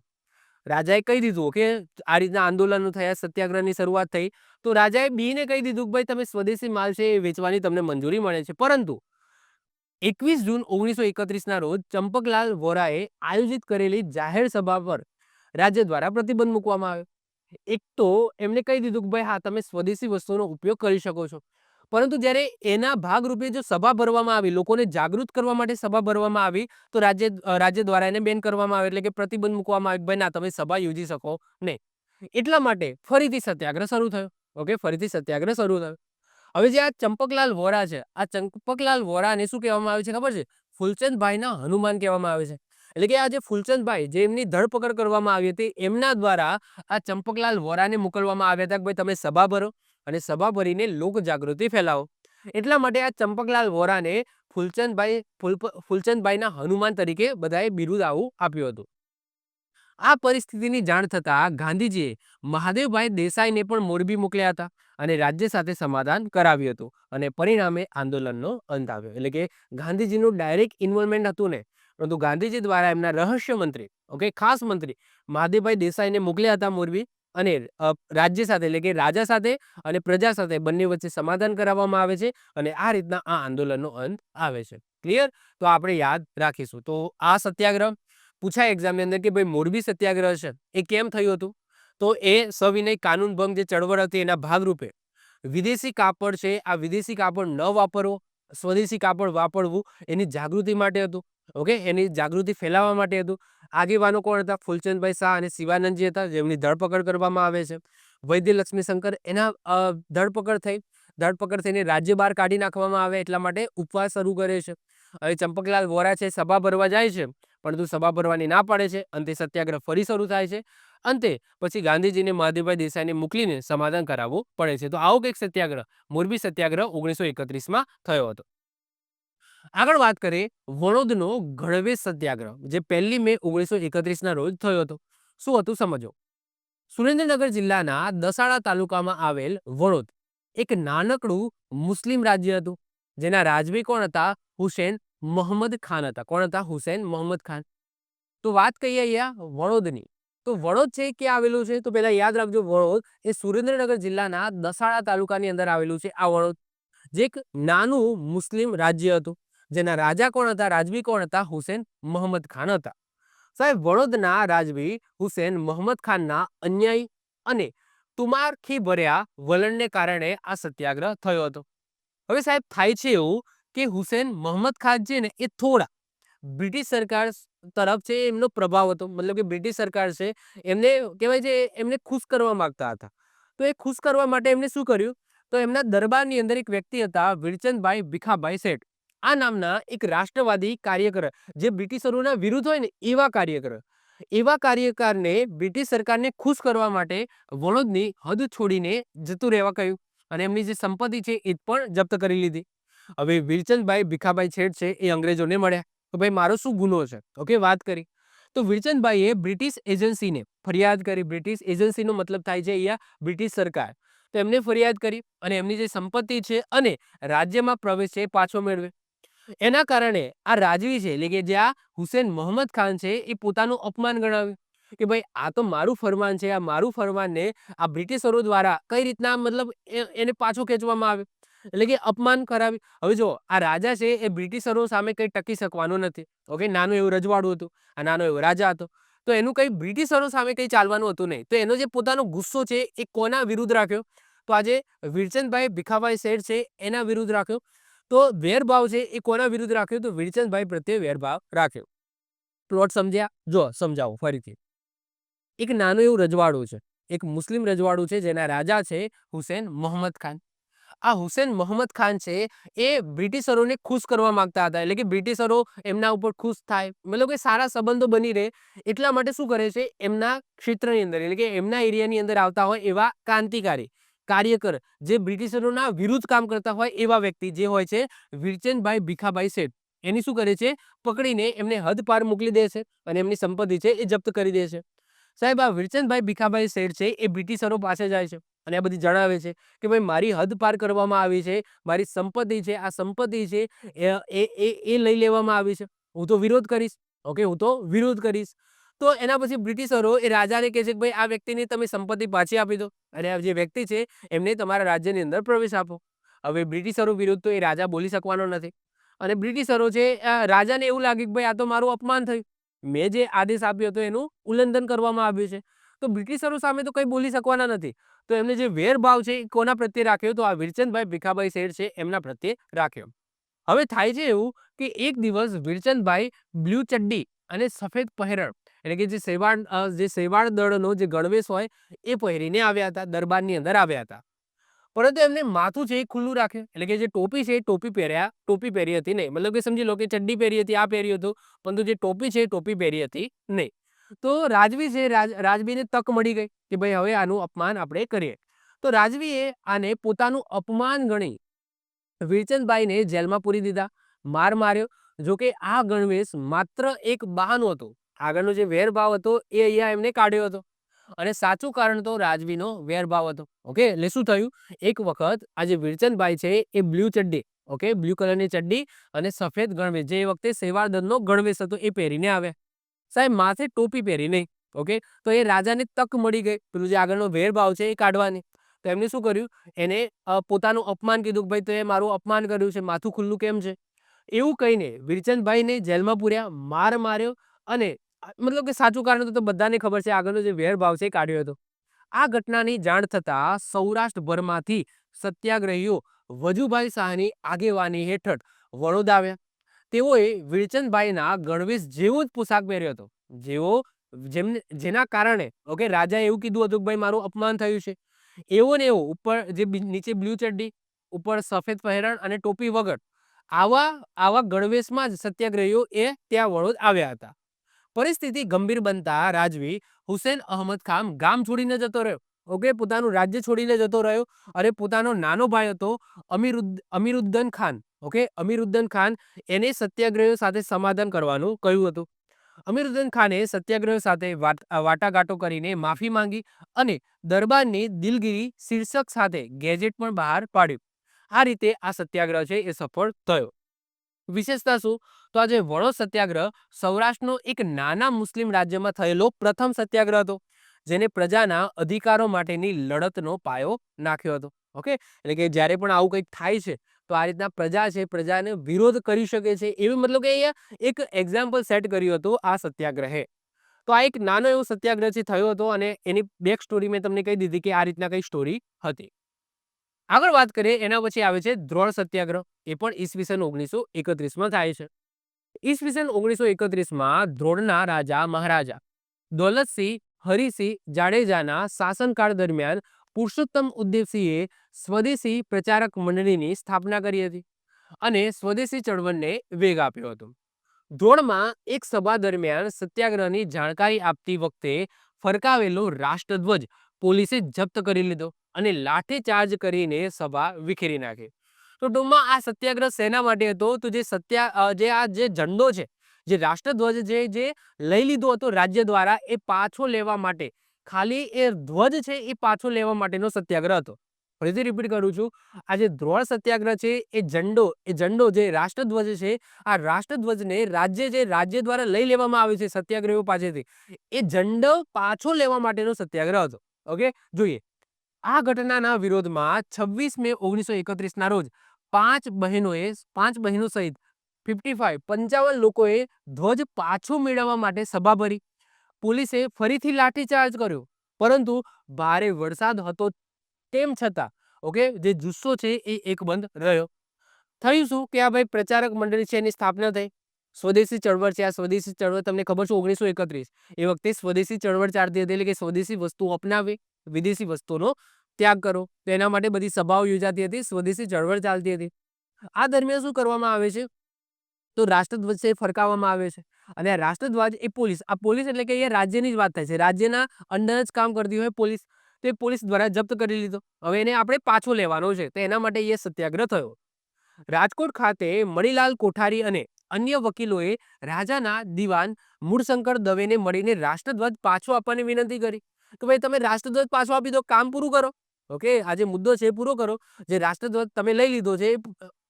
રાજાએ કહી દીધું કે આ રીતના આંદોલનો થયા, સત્યાગ્રહની શરૂઆત થઈ, તો રાજાએ બીને કહી દીધું કે ભાઈ તમે સ્વદેશી માલ છે એ વેચવાની તમને મંજૂરી મળે છે. પરંતુ 21 જૂન 1931 ના રોજ ચંપકલાલ વોરાએ આયોજિત કરેલી જાહેર સભા પર રાજ્ય દ્વારા પ્રતિબંધ મૂકવામાં આવ્યો. એક તો એમને કહી દીધું કે ભાઈ હા તમે સ્વદેશી વસ્તુઓનો ઉપયોગ કરી શકો છો, પરંતુ જ્યારે એના ભાગરૂપે જો સભા ભરવામાં આવી, લોકોને જાગૃત કરવા માટે સભા ભરવામાં આવી, તો રાજ્ય દ્વારા એને બેન કરવામાં આવે એટલે કે પ્રતિબંધ મૂકવામાં આવે, ભાઈ ના તમે સભા યોજી શકો નહીં. એટલા માટે ફરીથી સત્યાગ્રહ શરૂ થયો. ઓકે, ફરીથી સત્યાગ્રહ શરૂ થયો. હવે જે આ ચંપકલાલ વોરા છે, આ ચંપકલાલ વોરાને શું કહેવામાં આવે છે ખબર છે? ફૂલચંદભાઈના હનુમાન કહેવામાં આવે છે. એટલે કે આ જે ફૂલચંદભાઈ જે એમની ધરપકડ કરવામાં આવી હતી એમના દ્વારા આ ચંપકલાલ વોરાને મોકલવામાં આવ્યા હતા કે ભાઈ તમે સભા ભરો અને સભા ભરીને લોક જાગૃતિ ફેલાવો. એટલા માટે આ ચંપકલાલ વોરાને ફૂલચંદભાઈના હનુમાન તરીકે બધાએ બિરુદ આવું આપ્યું હતું. આ પરિસ્થિતિની જાણ થતાં ગાંધીજીએ મહાદેવભાઈ દેસાઈને પણ મોરબી મોકલ્યા હતા અને રાજ્ય સાથે સમાધાન કરાવ્યું હતું અને પરિણામે આંદોલનનો અંત આવ્યો. એટલે કે ગાંધીજીનું ડાયરેક્ટ ઇન્વોલ્વમેન્ટ હતું ને, પરંતુ ગાંધીજી દ્વારા એમના રહસ્ય મંત્રી, ખાસ મંત્રી મહાદેવભાઈ દેસાઈને મોકલ્યા હતા મોરબી અને રાજ્ય સાથે એટલે કે રાજા સાથે અને પ્રજા સાથે બંને વચ્ચે સમાધાન કરાવવામાં આવે છે અને આ રીતના આ આંદોલનનો અંત આવે છે. ક્લિયર? તો આપણે યાદ રાખીશું. તો આ સત્યાગ્રહ પૂછાય એક્ઝામની અંદર કે ભાઈ મોરબી સત્યાગ્રહ છે એ કેમ થયું હતું? તો એ સવિનય કાનૂન ભંગ જે ચળવળ હતી એના ભાગરૂપે વિદેશી કાપડ છે આ વિદેશી કાપડ ન વાપરવો, સ્વદેશી કાપડ વાપરવું એની જાગૃતિ માટે હતું. એની જાગૃતિ ફેલાવવા માટે હતું. આગેવાનો કોણ હતા? ફૂલચંદભાઈ શાહ અને શિવાનંદજી હતા જેમની ધરપકડ કરવામાં આવે છે. વૈદ્ય લક્ષ્મીશંકર એના ધરપકડ થઈને રાજ્ય બહાર કાઢી નાખવામાં આવે એટલા માટે ઉપવાસ શરૂ કરે છે. હવે ચંપકલાલ વોરા છે સભા ભરવા જાય છે પરંતુ સભા ભરવાની ના પાડે છે. અંતે સત્યાગ્રહ ફરી શરૂ થાય છે. અંતે પછી ગાંધીજીને મહાદેવભાઈ દેસાઈને મોકલીને સમાધાન કરાવવું પડે છે. તો આવો કંઈક સત્યાગ્રહ મોરબી સત્યાગ્રહ 1931માં થયો હતો. આગળ વાત કરીએ વણોદનો ગણવેશ સત્યાગ્રહ જે 1 મે 1931ના રોજ થયો હતો. શું હતું સમજો. સુરેન્દ્રનગર જિલ્લાના દસાડા તાલુકામાં આવેલ વણોદ એક નાનકડું મુસ્લિમ રાજ્ય હતું જેના રાજવી કોણ હતા? હુસેન મોહમ્મદ ખાન હતા. કોણ હતા? હુસેન મોહમ્મદ ખાન. તો વાત કહીએ અહીંયા વડોદની. તો વડોદ છે ક્યાં આવેલું છે? તો પહેલા યાદ રાખજો વડોદ એ સુરેન્દ્રનગર જિલ્લાના દસાડા તાલુકાની અંદર આવેલું છે. આ વડોદ જે એક નાનું મુસ્લિમ રાજ્ય હતું જેના રાજા કોણ હતા? રાજવી કોણ હતા? હુસેન મોહમ્મદ ખાન હતા. સાહેબ વડોદના રાજવી હુસેન મોહમ્મદ ખાનના અન્યાયી અને તુમારખી ભર્યા વલણને કારણે આ સત્યાગ્રહ થયો હતો. હવે સાહેબ થાય છે એવું કે હુસેન મોહમ્મદ ખાન છે ને એ થોડા બ્રિટિશ સરકાર તરફ છે એમનો પ્રભાવ હતો. મતલબ કે બ્રિટિશ સરકાર છે એમને કહેવાય છે એમને ખુશ કરવા માંગતા હતા. તો એ ખુશ કરવા માટે એમને શું કર્યું? તો એમના દરબારની અંદર એક વ્યક્તિ હતા વિરચંદભાઈ ભીખાભાઈ શેઠ. આ નામના એક રાષ્ટ્રવાદી કાર્યકર જે બ્રિટિશરોના વિરુદ્ધ હોય ને એવા કાર્યકરને બ્રિટિશ સરકારને ખુશ કરવા માટે વડોદની હદ છોડીને જતું રહેવા કહ્યું અને એમની જે સંપત્તિ છે એ પણ જપ્ત કરી લીધી. હવે વિરચંદભાઈ ભીખાભાઈ શેઠ છે એ અંગ્રેજોને મળ્યા તો ભાઈ મારો શું ગુનો છે? વાત કરી તો વિરચંદભાઈએ બ્રિટિશ એજન્સીને ફરિયાદ કરી. બ્રિટિશ એજન્સીનો મતલબ થાય છે અહીંયા બ્રિટિશ સરકાર. તો એમને ફરિયાદ કરી અને એમની જે સંપત્તિ છે અને રાજ્યમાં પ્રવેશ છે એ પાછો મેળવે. એના કારણે આ રાજવી છે એટલે કે જે આ હુસેન મોહમ્મદ ખાન છે એ પોતાનું અપમાન ગણાવ્યું કે ભાઈ આ તો મારું ફરમાન છે, આ મારું ફરમાનને આ બ્રિટિશરો દ્વારા કઈ રીતના મતલબ એને પાછો ખેંચવામાં આવે એટલે કે અપમાન કરાવ્યું. હવે જો આ રાજા છે એ બ્રિટિશરો સામે કઈ ટકી શકવાનો નથી. નાનું એવું રજવાડું હતું, આ નાનો એવો રાજા હતો તો એનું કઈ બ્રિટિશરો સામે કઈ ચાલવાનું હતું નહીં. તો એનો જે પોતાનો ગુસ્સો છે એ કોના વિરુદ્ધ રાખ્યો? તો આજે વિરચંદભાઈ ભીખાભાઈ શેઠ છે એના વિરુદ્ધ રાખ્યો. તો વેરભાવ છે એ કોના વિરુદ્ધ રાખ્યો? તો વિરચંદભાઈ પ્રત્યે વેરભાવ રાખ્યો. પ્લોટ સમજ્યા? જો સમજાવો ફરીથી. એક નાનું એવું રજવાડું છે, એક મુસ્લિમ રજવાડું છે જેના રાજા છે હુસેન મોહમ્મદ ખાન. આ હુસેન મોહમ્મદ ખાન છે એ બ્રિટિશરોને ખુશ કરવા માંગતા હતા એટલે કે બ્રિટિશરો એમના ઉપર ખુશ થાય મતલબ કે સારા સંબંધો બની રહે એટલા માટે શું કરે છે એમના ક્ષેત્રની અંદર એટલે કે એમના એરિયાની અંદર આવતા હોય એવા ક્રાંતિકારી કાર્યકર જે બ્રિટિશરોના વિરુદ્ધ કામ કરતા હોય એવા વ્યક્તિ જે હોય છે વિરચંદભાઈ ભીખાભાઈ શેઠ એની શું કરે છે? પકડીને એમને હદ પાર મોકલી દે છે અને એમની સંપત્તિ છે એ જપ્ત કરી દે છે. સાહેબ આ વિરચંદભાઈ ભીખાભાઈ શેઠ છે એ બ્રિટિશરો પાસે જાય છે અને આ બધી જણાવે છે કે ભાઈ મારી હદ પાર કરવામાં આવી છે, મારી સંપત્તિ છે આ સંપત્તિ છે એ લઈ લેવામાં આવી છે, હું તો વિરોધ કરીશ. હું તો વિરોધ કરીશ. તો એના પછી બ્રિટિશરો એ રાજાને કહે છે કે ભાઈ આ વ્યક્તિને તમે સંપત્તિ પાછી આપી દો અને આ જે વ્યક્તિ છે એમને તમારા રાજ્યની અંદર પ્રવેશ આપો. હવે બ્રિટિશરો વિરુદ્ધ તો એ રાજા બોલી શકવાનો નથી અને બ્રિટિશરો છે રાજાને એવું લાગે કે ભાઈ આ તો મારું અપમાન થયું, મેં જે આદેશ આપ્યો હતો એનું ઉલ્લંઘન કરવામાં આવ્યું છે. તો બ્રિટિશરો સામે તો કંઈ બોલી શકવાના નથી. તો એમને જે વેરભાવ છે એ કોના પ્રત્યે રાખ્યો? તો આ વિરચંદભાઈ ભીખાભાઈ શેઠ છે એમના પ્રત્યે રાખ્યો. હવે થાય છે એવું કે એક દિવસ વિરચંદભાઈ બ્લુ ચડ્ડી અને સફેદ પહેરણ એટલે કે જે સેવાળ દળનો જે ગણવેશ હોય એ પહેરીને આવ્યા હતા, દરબારની અંદર આવ્યા હતા. પરંતુ એમને માથું છે એ ખુલ્લું રાખ્યું, એટલે કે જે ટોપી છે એ ટોપી પહેરી હતી નહીં. મતલબ કે સમજી લો કે ચડ્ડી પહેરી હતી, આ પહેર્યું હતું, પરંતુ જે ટોપી છે એ ટોપી પહેરી હતી નહીં. તો રાજવી છે, રાજવીને તક મળી ગઈ કે ભાઈ હવે આનું અપમાન આપણે કરીએ. તો રાજવીએ આને પોતાનું અપમાન ગણી વીરચંદભાઈને જેલમાં પૂરી દીધા, માર માર્યો. જોકે આ ગણવેશ માત્ર એક બહાનું હતું. આગળનો જે વેરભાવ હતો એ અહીંયા એમને કાઢ્યો હતો, અને સાચું કારણ તો રાજવીનો વેરભાવ હતો. ઓકે, એટલે શું થયું, એક વખત આ જે વીરચંદભાઈ છે એ બ્લુ ચડ્ડી, ઓકે, બ્લુ કલરની ચડ્ડી અને સફેદ ગણવેશ, જે એ વખતે સેવાદળનો ગણવેશ હતો એ પહેરીને આવ્યા. સાહેબ માથે ટોપી પહેરી નહીં. ઓકે, તો એ રાજાને તક મળી ગઈ પેલું જે આગળનો વેરભાવ છે એ કાઢવાની. તો એમને શું કર્યું, એને પોતાનું અપમાન કીધું કે ભાઈ તે મારું અપમાન કર્યું છે, માથું ખુલ્લું કેમ છે, એવું કહીને વીરચંદભાઈને જેલમાં પૂર્યા, માર માર્યો, અને મતલબ કે સાચું કારણ તો બધાને ખબર છે, આગળનો જે વેરભાવ છે એ કાઢ્યો હતો. આ ઘટનાની જાણ થતા સૌરાષ્ટ્રભરમાંથી સત્યાગ્રહીઓ વજુભાઈ શાહની આગેવાની હેઠળ વડોદરા આવ્યા. તેઓએ વીરચંદભાઈના ગણવેશ જેવો જ પોશાક પહેર્યો હતો, જેના કારણે ઓકે રાજાએ એવું કીધું હતું કે ભાઈ મારું અપમાન થયું છે. એવો ને એવો ઉપર જે નીચે બ્લુ ચડ્ડી, ઉપર સફેદ પહેરણ અને ટોપી વગર આવા ગણવેશમાં જ સત્યાગ્રહીઓ એ ત્યાં વડોદ આવ્યા હતા. પરિસ્થિતિ ગંભીર બનતા રાજવી હુસેન અહમદ ખાન ગામ છોડીને જતો રહ્યો. ઓકે, પોતાનું રાજ્ય છોડીને જતો રહ્યો, અને પોતાનો નાનો ભાઈ હતો અમીરુદ્દીન ખાન, ઓકે, અમીરુદ્દીન ખાન, એને સત્યાગ્રહીઓ સાથે સમાધાન કરવાનું કહ્યું હતું. અમીરુદ્દીન ખાને સત્યાગ્રહીઓ સાથે વાટાઘાટો કરીને માફી માંગી અને દરબારની દિલગીરી શીર્ષક સાથે ગેજેટ પણ બહાર પાડ્યું. આ રીતે આ સત્યાગ્રહ છે એ સફળ થયો. વિશેષતા શું, તો આ જે વડોદ સત્યાગ્રહ સૌરાષ્ટ્રનો એક નાના મુસ્લિમ રાજ્યમાં થયેલો પ્રથમ સત્યાગ્રહ હતો, જેને પ્રજાના અધિકારો માટેની લડતનો પાયો નાખ્યો હતો. ઓકે, એટલે કે જ્યારે પણ આવું કંઈક થાય છે તો આ રીતના પ્રજા છે, પ્રજાને વિરોધ કરી શકે છે, એવું મતલબ કે અહીંયા એક એક્ઝામ્પલ સેટ કર્યું હતું આ સત્યાગ્રહે. તો આ એક નાનો એવો સત્યાગ્રહ છે થયો હતો, અને એની બેક સ્ટોરી મેં તમને કહી દીધી કે આ રીતના કઈ સ્ટોરી હતી. આગળ વાત કરીએ, એના પછી આવે છે દ્રોણ સત્યાગ્રહ. એ પણ ઈસવીસન 1931માં થાય છે. ઈસવીસન 1931માં દ્રોણના રાજા મહારાજા દૌલતસિંહ હરિસિંહ જાડેજાના શાસનકાળ દરમિયાન પુરુષોત્તમ ઉદેપસિંહે સ્વદેશી પ્રચારક મંડળીની સ્થાપના કરી હતી અને સ્વદેશી ચળવળને વેગ આપ્યો હતો. દ્રોણમાં એક સભા દરમિયાન સત્યાગ્રહની જાણકારી આપતી વખતે ફરકાવેલો રાષ્ટ્રધ્વજ પોલીસે જપ્ત કરી લીધો અને લાઠીચાર્જ કરીને સભા વિખેરી નાખી. તો ટૂંકમાં આ સત્યાગ્રહ શેના માટે હતો, તો જે ઝંડો છે, જે રાષ્ટ્રધ્વજ જે લઈ લીધો હતો રાજ્ય દ્વારા, એ પાછો લેવા માટે, ખાલી એ ધ્વજ છે એ પાછો લેવા માટેનો સત્યાગ્રહ હતો. ફરીથી રિપીટ કરું છું, આ જે દ્રોણ સત્યાગ્રહ છે એ ઝંડો જે રાષ્ટ્રધ્વજ છે, આ રાષ્ટ્રધ્વજને રાજ્ય દ્વારા લઈ લેવામાં આવ્યો છે સત્યાગ્રહીઓ પાસેથી, એ ઝંડો પાછો લેવા માટેનો સત્યાગ્રહ હતો. ઓકે, જોઈએ. આ ઘટનાના વિરોધમાં 26 મે 1931ના રોજ પાંચ બહેનો સહિત 55 લોકોએ ધ્વજ પાછો મેળવવા માટે સભા ભરી. પોલીસે ફરીથી લાઠીચાર્જ કર્યો, પરંતુ ભારે વરસાદ હતો તેમ છતાં ઓકે જે જુસ્સો છે એ એકબંધ રહ્યો. થયું શું કે આ ભાઈ પ્રચારક મંડળી છે એની સ્થાપના થઈ. સ્વદેશી ચળવળ છે, આ સ્વદેશી ચળવળ તમને ખબર છે 1931 એ વખતે સ્વદેશી ચળવળ ચાલતી હતી, એટલે કે સ્વદેશી વસ્તુઓ અપનાવી, વિદેશી વસ્તુઓનો ત્યાગ કરો. તો એના માટે બધી સભાઓ યોજાતી હતી, સ્વદેશી ચળવળ ચાલતી હતી. આ દરમિયાન શું કરવામાં આવે છે, તો રાષ્ટ્રધ્વજ છે ફરકાવવામાં આવે છે, અને આ રાષ્ટ્રધ્વજ એ પોલીસ એટલે કે અહીંયા રાજ્યની જ વાત થાય છે, રાજ્યના અંડર જ કામ કરતી હોય પોલીસ, તો એ પોલીસ દ્વારા જપ્ત કરી લીધો. હવે એને આપણે પાછો લેવાનો છે, તો એના માટે એ સત્યાગ્રહ થયો. રાજકોટ ખાતે મણિલાલ કોઠારી અને અન્ય વકીલોએ રાજાના દિવાન મૂળશંકર દવેને મળીને રાષ્ટ્રધ્વજ પાછો આપવાની વિનંતી કરી કે ભાઈ તમે રાષ્ટ્રધ્વજ પાછો આપી દો, કામ પૂરું કરો. ઓકે, આ જે મુદ્દો છે એ પૂરો કરો, જે રાષ્ટ્રધ્વજ તમે લઈ લીધો છે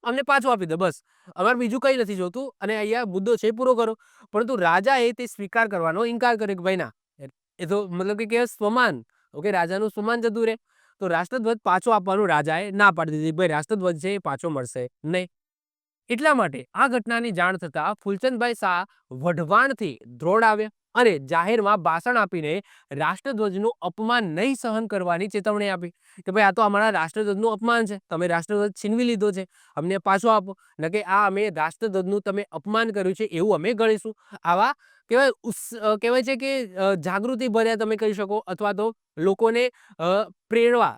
અમને પાછો આપી દો, બસ અમારે બીજું કંઈ નથી જોતું, અને અહીંયા મુદ્દો છે પૂરો કરો. પરંતુ રાજાએ તે સ્વીકાર કરવાનો ઇનકાર કર્યો કે ભાઈ ના, એ તો મતલબ કે સ્વમાન, ઓકે, રાજાનું સ્વમાન જતું રહે. તો રાષ્ટ્રધ્વજ પાછો આપવાનું રાજાએ ના પાડી દીધી, ભાઈ રાષ્ટ્રધ્વજ છે એ પાછો મળશે નહીં. એટલા માટે આ ઘટનાની જાણ થતા ફૂલચંદભાઈ શાહ વઢવાણથી ધ્રોડ આવ્યા અને જાહેરમાં ભાષણ આપીને રાષ્ટ્રધ્વજનું અપમાન નહીં સહન કરવાની ચેતવણી આપી કે ભાઈ આ તો અમારા રાષ્ટ્રધ્વજનું અપમાન છે, તમે રાષ્ટ્રધ્વજ છીનવી લીધો છે, અમને પાછો આપો. ન કે આ અમે રાષ્ટ્રધ્વજનું તમે અપમાન કર્યું છે એવું અમે ગણીશું. આવા કહેવાય છે કે જાગૃતિ ભર્યા તમે કહી શકો, અથવા તો લોકોને પ્રેરવા,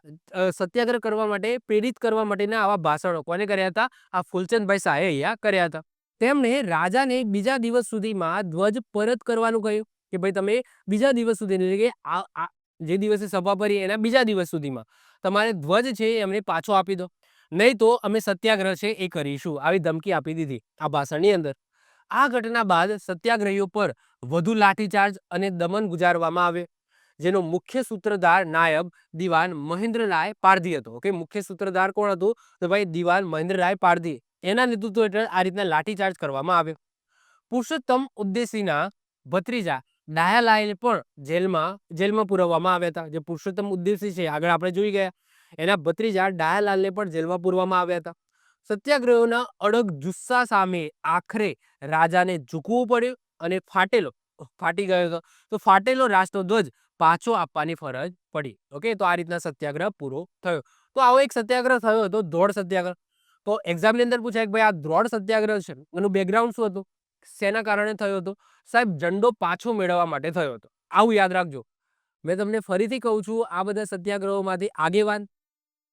સત્યાગ્રહ કરવા માટે પ્રેરિત કરવા માટેના આવા ભાષણો કોને કર્યા હતા? આ ફૂલચંદભાઈ શાહે અહીંયા કર્યા હતા. તેમણે રાજાને બીજા દિવસ સુધીમાં ધ્વજ પરત કરવાનું કહ્યું કે ભાઈ તમે બીજા દિવસ સુધી, એટલે કે જે દિવસે સભા ભરી એના બીજા દિવસ સુધીમાં તમારે ધ્વજ છે એ અમને પાછો આપી દો, નહીં તો અમે સત્યાગ્રહ છે એ કરીશું. આવી ધમકી આપી દીધી આ ભાષણની અંદર. આ ઘટના બાદ સત્યાગ્રહીઓ પર વધુ લાઠીચાર્જ અને દમન ગુજારવામાં આવે, જેનો મુખ્ય સૂત્રધાર નાયબ દિવાન મહેન્દ્રરાય પારધી હતો. ઓકે, મુખ્ય સૂત્રધાર કોણ હતું? તો ભાઈ દિવાન મહેન્દ્રરાય પારધી. એના નેતૃત્વ હેઠળ આ રીતના લાઠીચાર્જ કરવામાં આવ્યો. પુરુષોત્તમ ઉદ્દેશીના ભત્રીજા ડાયાલાલને પણ જેલમાં પુરવામાં આવ્યા હતા. જે પુરુષોત્તમ ઉદ્દેશી છે આગળ આપણે જોઈ ગયા, એના ભત્રીજા ડાયાલાલને પણ જેલમાં પુરવામાં આવ્યા હતા. સત્યાગ્રહીઓના અડગ જુસ્સા સામે આખરે રાજાને ઝૂકવું પડ્યું અને ફાટી ગયો હતો. તો ફાટેલો રાષ્ટ્રધ્વજ પાછો આપવાની ફરજ પડી. ઓકે, તો આ રીતના સત્યાગ્રહ પૂરો થયો. તો આવો એક સત્યાગ્રહ થયો હતો, ધ્રોળ સત્યાગ્રહ. તો એક્ઝામની અંદર પૂછાય કે ભાઈ આ ધ્રોળ સત્યાગ્રહ છે, એનું બેકગ્રાઉન્ડ શું હતું, શેના કારણે થયો હતો? સાહેબ, ઝંડો પાછો મેળવવા માટે થયો હતો. આવું યાદ રાખજો. મેં તમને ફરીથી કહું છું, આ બધા સત્યાગ્રહોમાંથી આગેવાન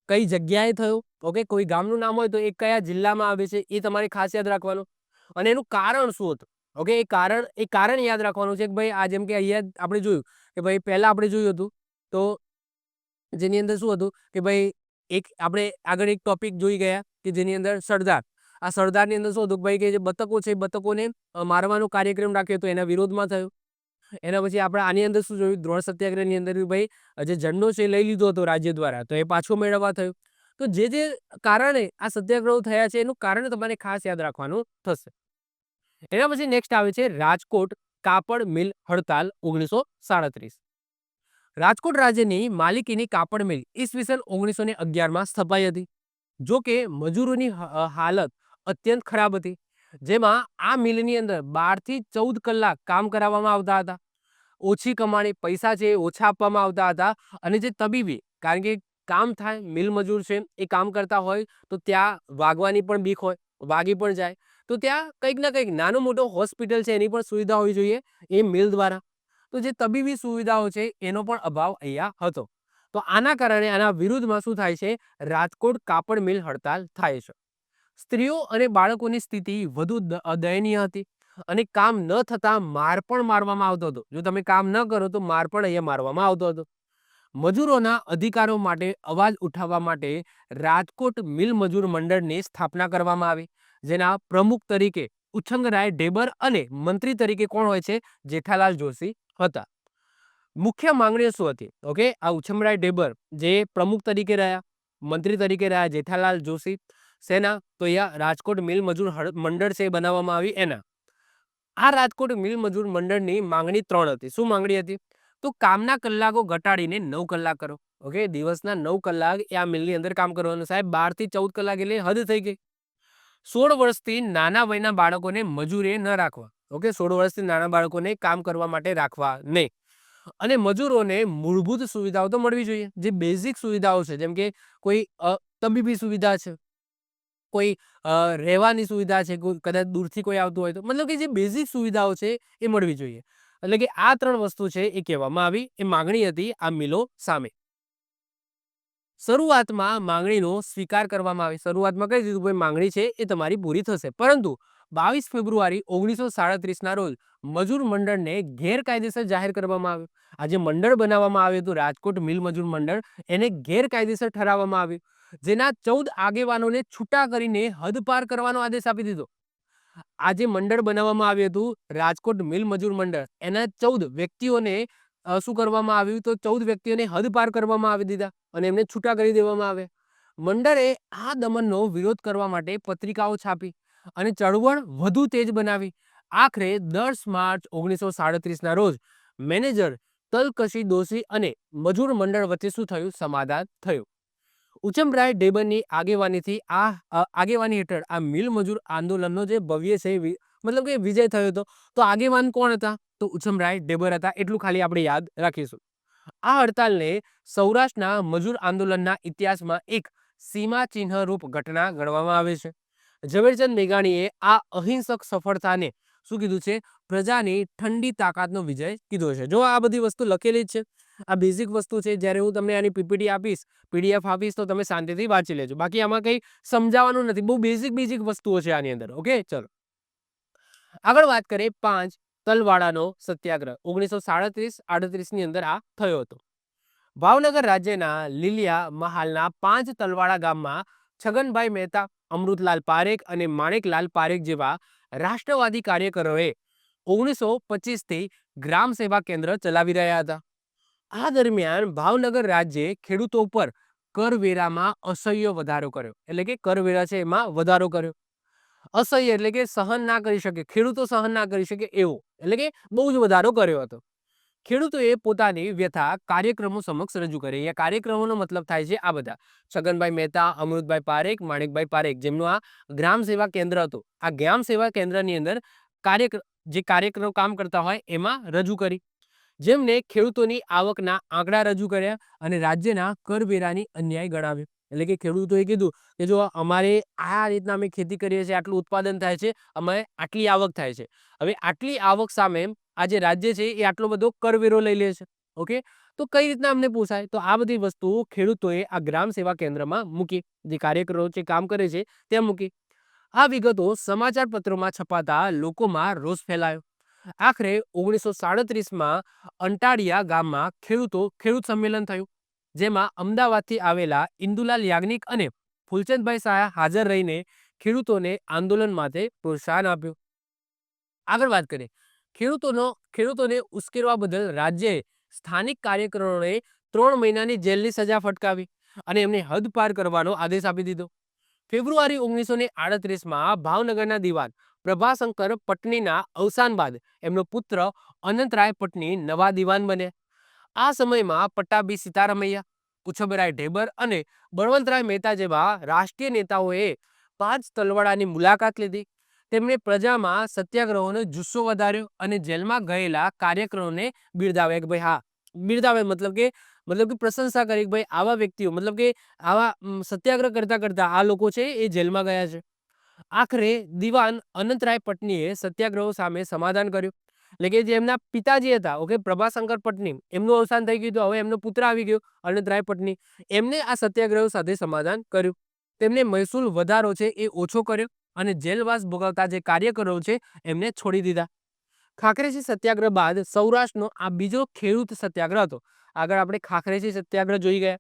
કઈ જગ્યાએ થયો, ઓકે, કોઈ ગામનું નામ હોય તો એ કયા જિલ્લામાં આવે છે એ તમારે ખાસ યાદ રાખવાનું, અને એનું કારણ શું હતું. ઓકે, એ કારણ યાદ રાખવાનું છે કે ભાઈ આ જેમ કે અહીંયા આપણે જોયું કે ભાઈ પહેલા આપણે જોયું હતું, તો જેની અંદર શું હતું કે ભાઈ આપણે આગળ એક ટોપિક જોઈ ગયા કે જેની અંદર સરદાર, આ સરદારની અંદર શું હતું ભાઈ કે જે બતકો છે, બતકોને મારવાનો કાર્યક્રમ રાખ્યો હતો, એના વિરોધમાં થયો. એના પછી આપણે આની અંદર શું જોયું, દ્રોણ સત્યાગ્રહની અંદર ભાઈ જે ઝંડો છે લઈ લીધો હતો રાજ્ય દ્વારા, તો એ પાછો મેળવવા થયું. તો જે કારણે આ સત્યાગ્રહો થયા છે એનું કારણ તમારે ખાસ યાદ રાખવાનું થશે. એના પછી નેક્સ્ટ આવે છે રાજકોટ કાપડ મિલ હડતાલ 1937. રાજકોટ રાજ્યની માલિકીની કાપડ મિલ ઈસવીસન 1911માં સ્થપાઈ હતી. જો કે મજૂરોની હાલત અત્યંત ખરાબ હતી, જેમાં આ મિલની અંદર 12 થી 14 કલાક કામ કરાવવામાં આવતા હતા. ઓછી કમાણી, પૈસા છે ઓછા આપવામાં આવતા હતા. અને જે તબીબી, કારણ કે કામ થાય, મિલ મજૂર છે એ કામ કરતા હોય તો ત્યાં વાગવાની પણ બીક હોય, વાગી પણ જાય, તો ત્યાં કંઈક ના કંઈક નાનો મોટો હોસ્પિટલ છે એની પણ સુવિધા હોવી જોઈએ એ મિલ દ્વારા. તો જે તબીબી સુવિધાઓ છે એનો પણ અભાવ અહીંયા હતો. તો આના કારણે આના વિરુદ્ધમાં શું થાય છે, રાજકોટ કાપડ મિલ હડતાલ થાય છે. સ્ત્રીઓ અને બાળકોની સ્થિતિ વધુ દયનીય હતી અને કામ ન થતા માર પણ મારવામાં આવતો હતો. જો તમે કામ ન કરો તો માર પણ અહીંયા મારવામાં આવતો હતો. મજૂરોના અધિકારો માટે અવાજ ઉઠાવવા માટે રાજકોટ મિલ મજૂર મંડળની સ્થાપના કરવામાં આવી, જેના પ્રમુખ તરીકે ઉછંગરાય ઢેબર અને મંત્રી તરીકે કોણ હોય છે, જેઠાલાલ જોશી હતા. મુખ્ય માંગણીઓ શું હતી? ઓકે, આ ઉછંગરાય ઢેબર જે પ્રમુખ તરીકે રહ્યા, મંત્રી તરીકે રહ્યા જેઠાલાલ જોશી, સેના તો અહીંયા રાજકોટ મિલ મજૂર મંડળ છે બનાવવામાં આવી એના. આ રાજકોટ મિલ મજૂર મંડળની માંગણી 3 હતી. શું માંગણી હતી? તો કામના કલાકો ઘટાડીને 9 કલાક કરો. ઓકે, દિવસના 9 કલાક આ મિલની અંદર કામ કરવાનું. સાહેબ, 12 થી 14 કલાક એટલે હદ થઈ ગઈ. 16 વર્ષથી નાના વયના બાળકોને મજૂરીએ ન રાખવા. ઓકે, 16 વર્ષથી નાના બાળકોને કામ કરવા માટે રાખવા નહીં. અને મજૂરોને મૂળભૂત સુવિધાઓ તો મળવી જોઈએ, જે બેઝિક સુવિધાઓ છે, જેમ કે કોઈ તબીબી સુવિધા છે, કોઈ રહેવાની સુવિધા છે, કોઈ કદાચ દૂરથી કોઈ આવતું હોય તો, મતલબ કે જે બેઝિક સુવિધાઓ છે એ મળવી જોઈએ. એટલે કે આ 3 વસ્તુ છે એ કહેવામાં આવી, એ માંગણી હતી આ મિલો સામે. શરૂઆતમાં માંગણીનો સ્વીકાર કરવામાં આવી. શરૂઆતમાં કહી દીધું ભાઈ માંગણી છે એ તમારી પૂરી થશે, પરંતુ 22 ફેબ્રુઆરી 1937ના રોજ મજૂર મંડળને ગેરકાયદેસર જાહેર કરવામાં આવ્યું. આ જે મંડળ બનાવવામાં આવ્યું હતું રાજકોટ મિલ મજૂર મંડળ, એને ગેરકાયદેસર ઠરાવવામાં આવ્યું, જેના 14 આગેવાનોને છૂટા કરીને હદપાર કરવાનો આદેશ આપી દીધો. આ જે મંડળ બનાવવામાં આવ્યું હતું રાજકોટ મિલ મજૂર મંડળ, એના 14 વ્યક્તિઓને શું કરવામાં આવ્યું, તો 14 વ્યક્તિઓને હદપાર કરવામાં આવી દીધા અને એમને છૂટા કરી દેવામાં આવ્યા. મંડળે આ દમનનો વિરોધ કરવા માટે પત્રિકાઓ છાપી અને ચળવળ વધુ તેજ બનાવી. આખરે 10 માર્ચ 1937ના રોજ મેનેજર તલકશી દોશી અને મજૂર મંડળ વચ્ચે શું થયું, સમાધાન થયું. ઉચમરાય ઢેબરની આગેવાની હેઠળ આ મિલ મજૂર આંદોલનનો જે ભવ્ય છે મતલબ કે વિજય થયો હતો. તો આગેવાન કોણ હતા? તો ઉછમરાય ઢેબર હતા. એટલું ખાલી આપણે યાદ રાખીશું. આ હડતાલને સૌરાષ્ટ્રના મજૂર આંદોલનના ઇતિહાસમાં એક સીમાચિહ્નરૂપ ઘટના ગણવામાં આવે છે. ઝવેરચંદ મેઘાણીએ આ અહિંસક સફળતાને શું કીધું છે? પ્રજાની ઠંડી તાકાતનો વિજય કીધો છે. જો આ બધી વસ્તુ લખેલી જ છે. આ બેઝિક વસ્તુ છે. જ્યારે હું તમને આની પીપીટી આપીશ, પીડીએફ આપીશ, તો તમે શાંતિથી વાંચી લેજો. બાકી આમાં કંઈ સમજાવવાનું નથી. બહુ બેઝિક વસ્તુઓ છે આની અંદર. ઓકે, ચલો આગળ વાત કરીએ. 5 તલવાડાનો સત્યાગ્રહ 1937-38 ની અંદર આ થયો હતો. ભાવનગર રાજ્યના લીલિયા મહાલના 5 તલવાડા ગામમાં છગનભાઈ મહેતા, અમૃતલાલ પારેખ અને માણેકલાલ પારેખ જેવા રાષ્ટ્રવાદી કાર્યકરોએ 1925 થી ગ્રામ સેવા કેન્દ્ર ચલાવી રહ્યા હતા. આ દરમિયાન ભાવનગર રાજ્યે ખેડૂતો પર કરવેરામાં અસહ્ય વધારો કર્યો. એટલે કે કરવેરા છે એમાં વધારો કર્યો. અસહ્ય એટલે કે સહન ના કરી શકે, ખેડૂતો સહન ના કરી શકે એવો, એટલે કે બહુ જ વધારો કર્યો હતો. ખેડૂતોએ પોતાની વ્યથા કાર્યક્રમો સમક્ષ રજૂ કરી. અહીંયા કાર્યક્રમોનો મતલબ થાય છે આ બધા: છગનભાઈ મહેતા, અમૃતભાઈ પારેખ, માણેકભાઈ પારેખ, જેમનું આ ગ્રામ સેવા કેન્દ્ર હતું. આ ગ્રામ સેવા કેન્દ્રની અંદર જે કાર્યક્રમ કામ કરતા હોય એમાં રજૂ કરી. જેમને ખેડૂતોની આવકના આંકડા રજૂ કર્યા અને રાજ્યના કરવેરાની અન્યાય ગણાવ્યો. એટલે કે ખેડૂતોએ કીધું કે જો અમારે આ રીતના અમે ખેતી કરીએ છીએ, આટલું ઉત્પાદન થાય છે, અમે આટલી આવક થાય છે. હવે આટલી આવક સામે આ જે રાજ્ય છે એ આટલો બધો કરવેરો લઈ લે છે. ઓકે, તો કઈ રીતના અમને પોસાય? તો આ બધી વસ્તુઓ ખેડૂતોએ આ ગ્રામ સેવા કેન્દ્રમાં મૂકી. જે કાર્યકરો છે, કામ કરે છે, ત્યાં મૂકી. આ વિગતો સમાચાર પત્રોમાં છપાતા લોકોમાં રોષ ફેલાયો. આખરે 1937માં અંટાળિયા ગામમાં ખેડૂત સંમેલન થયું, જેમાં અમદાવાદથી આવેલા ઇન્દુલાલ યાજ્ઞિક અને ફૂલચંદભાઈ શાહ હાજર રહીને ખેડૂતોને આંદોલન માટે પ્રોત્સાહન આપ્યું. આગળ વાત કરીએ. ખેડૂતોને ઉશ્કેરવા બદલ રાજ્યએ સ્થાનિક કાર્યકરોને 3 મહિનાની જેલની સજા ફટકાવી અને એમને હદ પાર કરવાનો આદેશ આપી દીધો. ફેબ્રુઆરી 1938માં ભાવનગરના દિવાન પ્રભાશંકર પટનીના અવસાન બાદ એમનો પુત્ર અનંતરાય પટની નવા દિવાન બન્યા. આ સમયમાં પટ્ટાભી સીતારામૈયા, ઉછબરાય ઢેબર અને બળવંતરાય મહેતા જેવા રાષ્ટ્રીય નેતાઓએ 5 તલવાડાની મુલાકાત લીધી. તેમણે પ્રજામાં સત્યાગ્રહોનો જુસ્સો વધાર્યો અને જેલમાં ગયેલા કાર્યકરોને બિરદાવ્યા. કે ભાઈ હા, બિરદાવે મતલબ કે પ્રશંસા કરી કે ભાઈ આવા વ્યક્તિઓ, મતલબ કે આવા સત્યાગ્રહ કરતા આ લોકો છે એ જેલમાં ગયા છે. આખરે દિવાન અનંતરાય પટનીએ સત્યાગ્રહો સામે સમાધાન કર્યું. એટલે કે જે એમના પિતાજી હતા, ઓકે, પ્રભાશંકર પટની, એમનું અવસાન થઈ ગયું. હવે એમનો પુત્ર આવી ગયો અનંતરાય પટની. એમને આ સત્યાગ્રહો સાથે સમાધાન કર્યું. તેમને મહેસૂલ વધારો છે એ ઓછો કર્યો અને જેલવાસ ભોગવતા જે કાર્યકરો છે એમને છોડી દીધા. ખાખરેજી સત્યાગ્રહ બાદ સૌરાષ્ટ્રનો આ બીજો ખેડૂત સત્યાગ્રહ હતો. આગળ આપણે ખાખરેજી સત્યાગ્રહ જોઈ ગયા.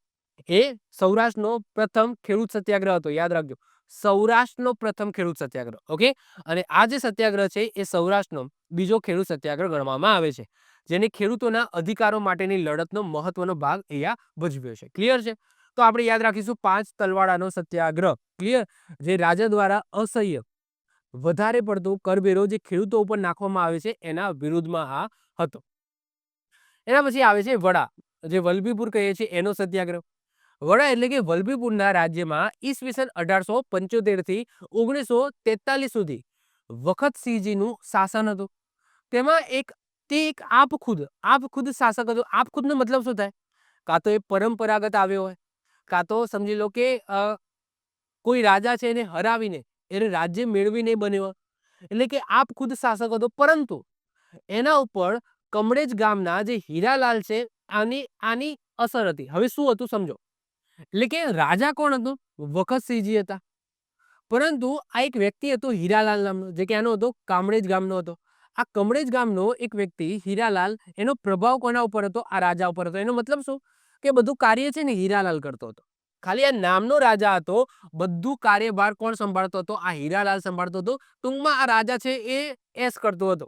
એ સૌરાષ્ટ્રનો પ્રથમ ખેડૂત સત્યાગ્રહ હતો. યાદ રાખજો, સૌરાષ્ટ્રનો પ્રથમ ખેડૂત સત્યાગ્રહ. ઓકે, અને આ જે સત્યાગ્રહ છે એ સૌરાષ્ટ્રનો બીજો ખેડૂત સત્યાગ્રહ ગણવામાં આવે છે, જેને ખેડૂતોના અધિકારો માટેની લડતનો મહત્વનો ભાગ અહીંયા ભજવ્યો છે. ક્લિયર છે? તો આપણે યાદ રાખીશું 5 તલવાડાનો સત્યાગ્રહ. ક્લિયર? જે રાજા દ્વારા અસહ્ય વધારે પડતો કરવેરો જે ખેડૂતો ઉપર નાખવામાં આવે છે એના વિરુદ્ધમાં આ હતો. એના પછી આવે છે વડા, જે વલભીપુર કહીએ છીએ એનો સત્યાગ્રહ. વડા એટલે કે વલભીપુરના રાજ્યમાં ઈસવીસન 1875 થી 1943 સુધી વખતસિંહજીનું શાસન હતું. તેમાં એક આપખુદ શાસક હતો. આપખુદનો મતલબ શું થાય? કાં તો એ પરંપરાગત આવ્યો હોય, કાં તો સમજી લો કે કોઈ રાજા છે એને હરાવીને એને રાજ્ય મેળવીને બન્યો. એટલે કે આપખુદ શાસક હતો. પરંતુ એના ઉપર કમળેજ ગામના જે હીરાલાલ છે આની અસર હતી. હવે શું હતું સમજો. એટલે કે રાજા કોણ હતો? વખતસિંહજી હતા. પરંતુ આ એક વ્યક્તિ હતો હીરાલાલ નામનો, જે કે આનો હતો કામળેજ ગામનો હતો. આ કમળેજ ગામનો એક વ્યક્તિ હીરાલાલ, એનો પ્રભાવ કોના ઉપર હતો? આ રાજા ઉપર હતો. એનો મતલબ શું? કે બધું કાર્ય છે ને હીરાલાલ કરતો હતો. ખાલી આ નામનો રાજા હતો, બધું કાર્યભાર કોણ સંભાળતો હતો? આ હીરાલાલ સંભાળતો હતો. ટૂંકમાં આ રાજા છે એ એસ કરતો હતો,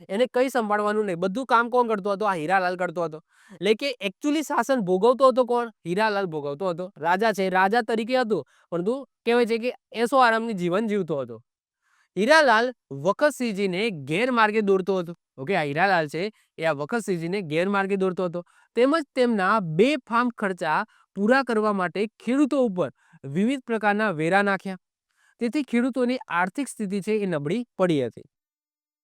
એને કઈ સંભાળવાનું નહીં. બધું કામ કોણ કરતો હતો? આ હીરાલાલ કરતો હતો. એટલે કે એકચ્યુઅલી શાસન ભોગવતો હતો કોણ? હીરાલાલ ભોગવતો હતો. રાજા છે, રાજા તરીકે હતો, પરંતુ કહેવાય છે કે એસો આરામની જીવન જીવતો હતો. હીરાલાલ વખતસિંહજીને ગેરમાર્ગે દોરતો હતો. ઓકે, આ હીરાલાલ છે એ આ વખતસિંહજીને ગેરમાર્ગે દોરતો હતો. તેમજ તેમના બેફામ ખર્ચા પૂરા કરવા માટે ખેડૂતો ઉપર વિવિધ પ્રકારના વેરા નાખ્યા. તેથી ખેડૂતોની આર્થિક સ્થિતિ છે એ નબળી પડી હતી.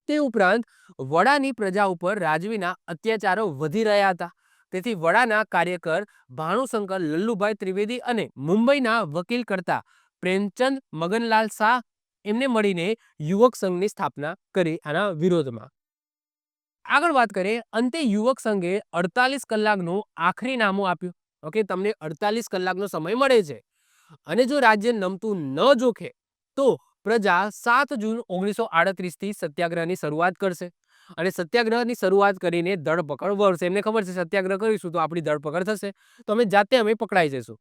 તે ઉપરાંત વડાની પ્રજા ઉપર રાજવીના અત્યાચારો વધી રહ્યા હતા. તેથી વડાના કાર્યકર ભાણુશંકર લલ્લુભાઈ ત્રિવેદી અને મુંબઈના વકીલ કરતા પ્રેમચંદ મગનલાલ શાહ એમને મળીને યુવક સંઘની સ્થાપના કરી આના વિરોધમાં. આગળ વાત કરીએ, અંતે યુવક સંઘે 48 કલાકનું આખરી નામું આપ્યું. ઓકે, તમને 48 કલાકનો સમય મળે છે અને જો રાજ્ય નમતું ન જોખે તો પ્રજા 7 જૂન 1938 થી સત્યાગ્રહની શરૂઆત કરશે અને સત્યાગ્રહની શરૂઆત કરીને ધરપકડ વળશે. એમને ખબર છે સત્યાગ્રહ કરીશું તો આપણી ધરપકડ થશે, તો અમે પકડાઈ જઈશું.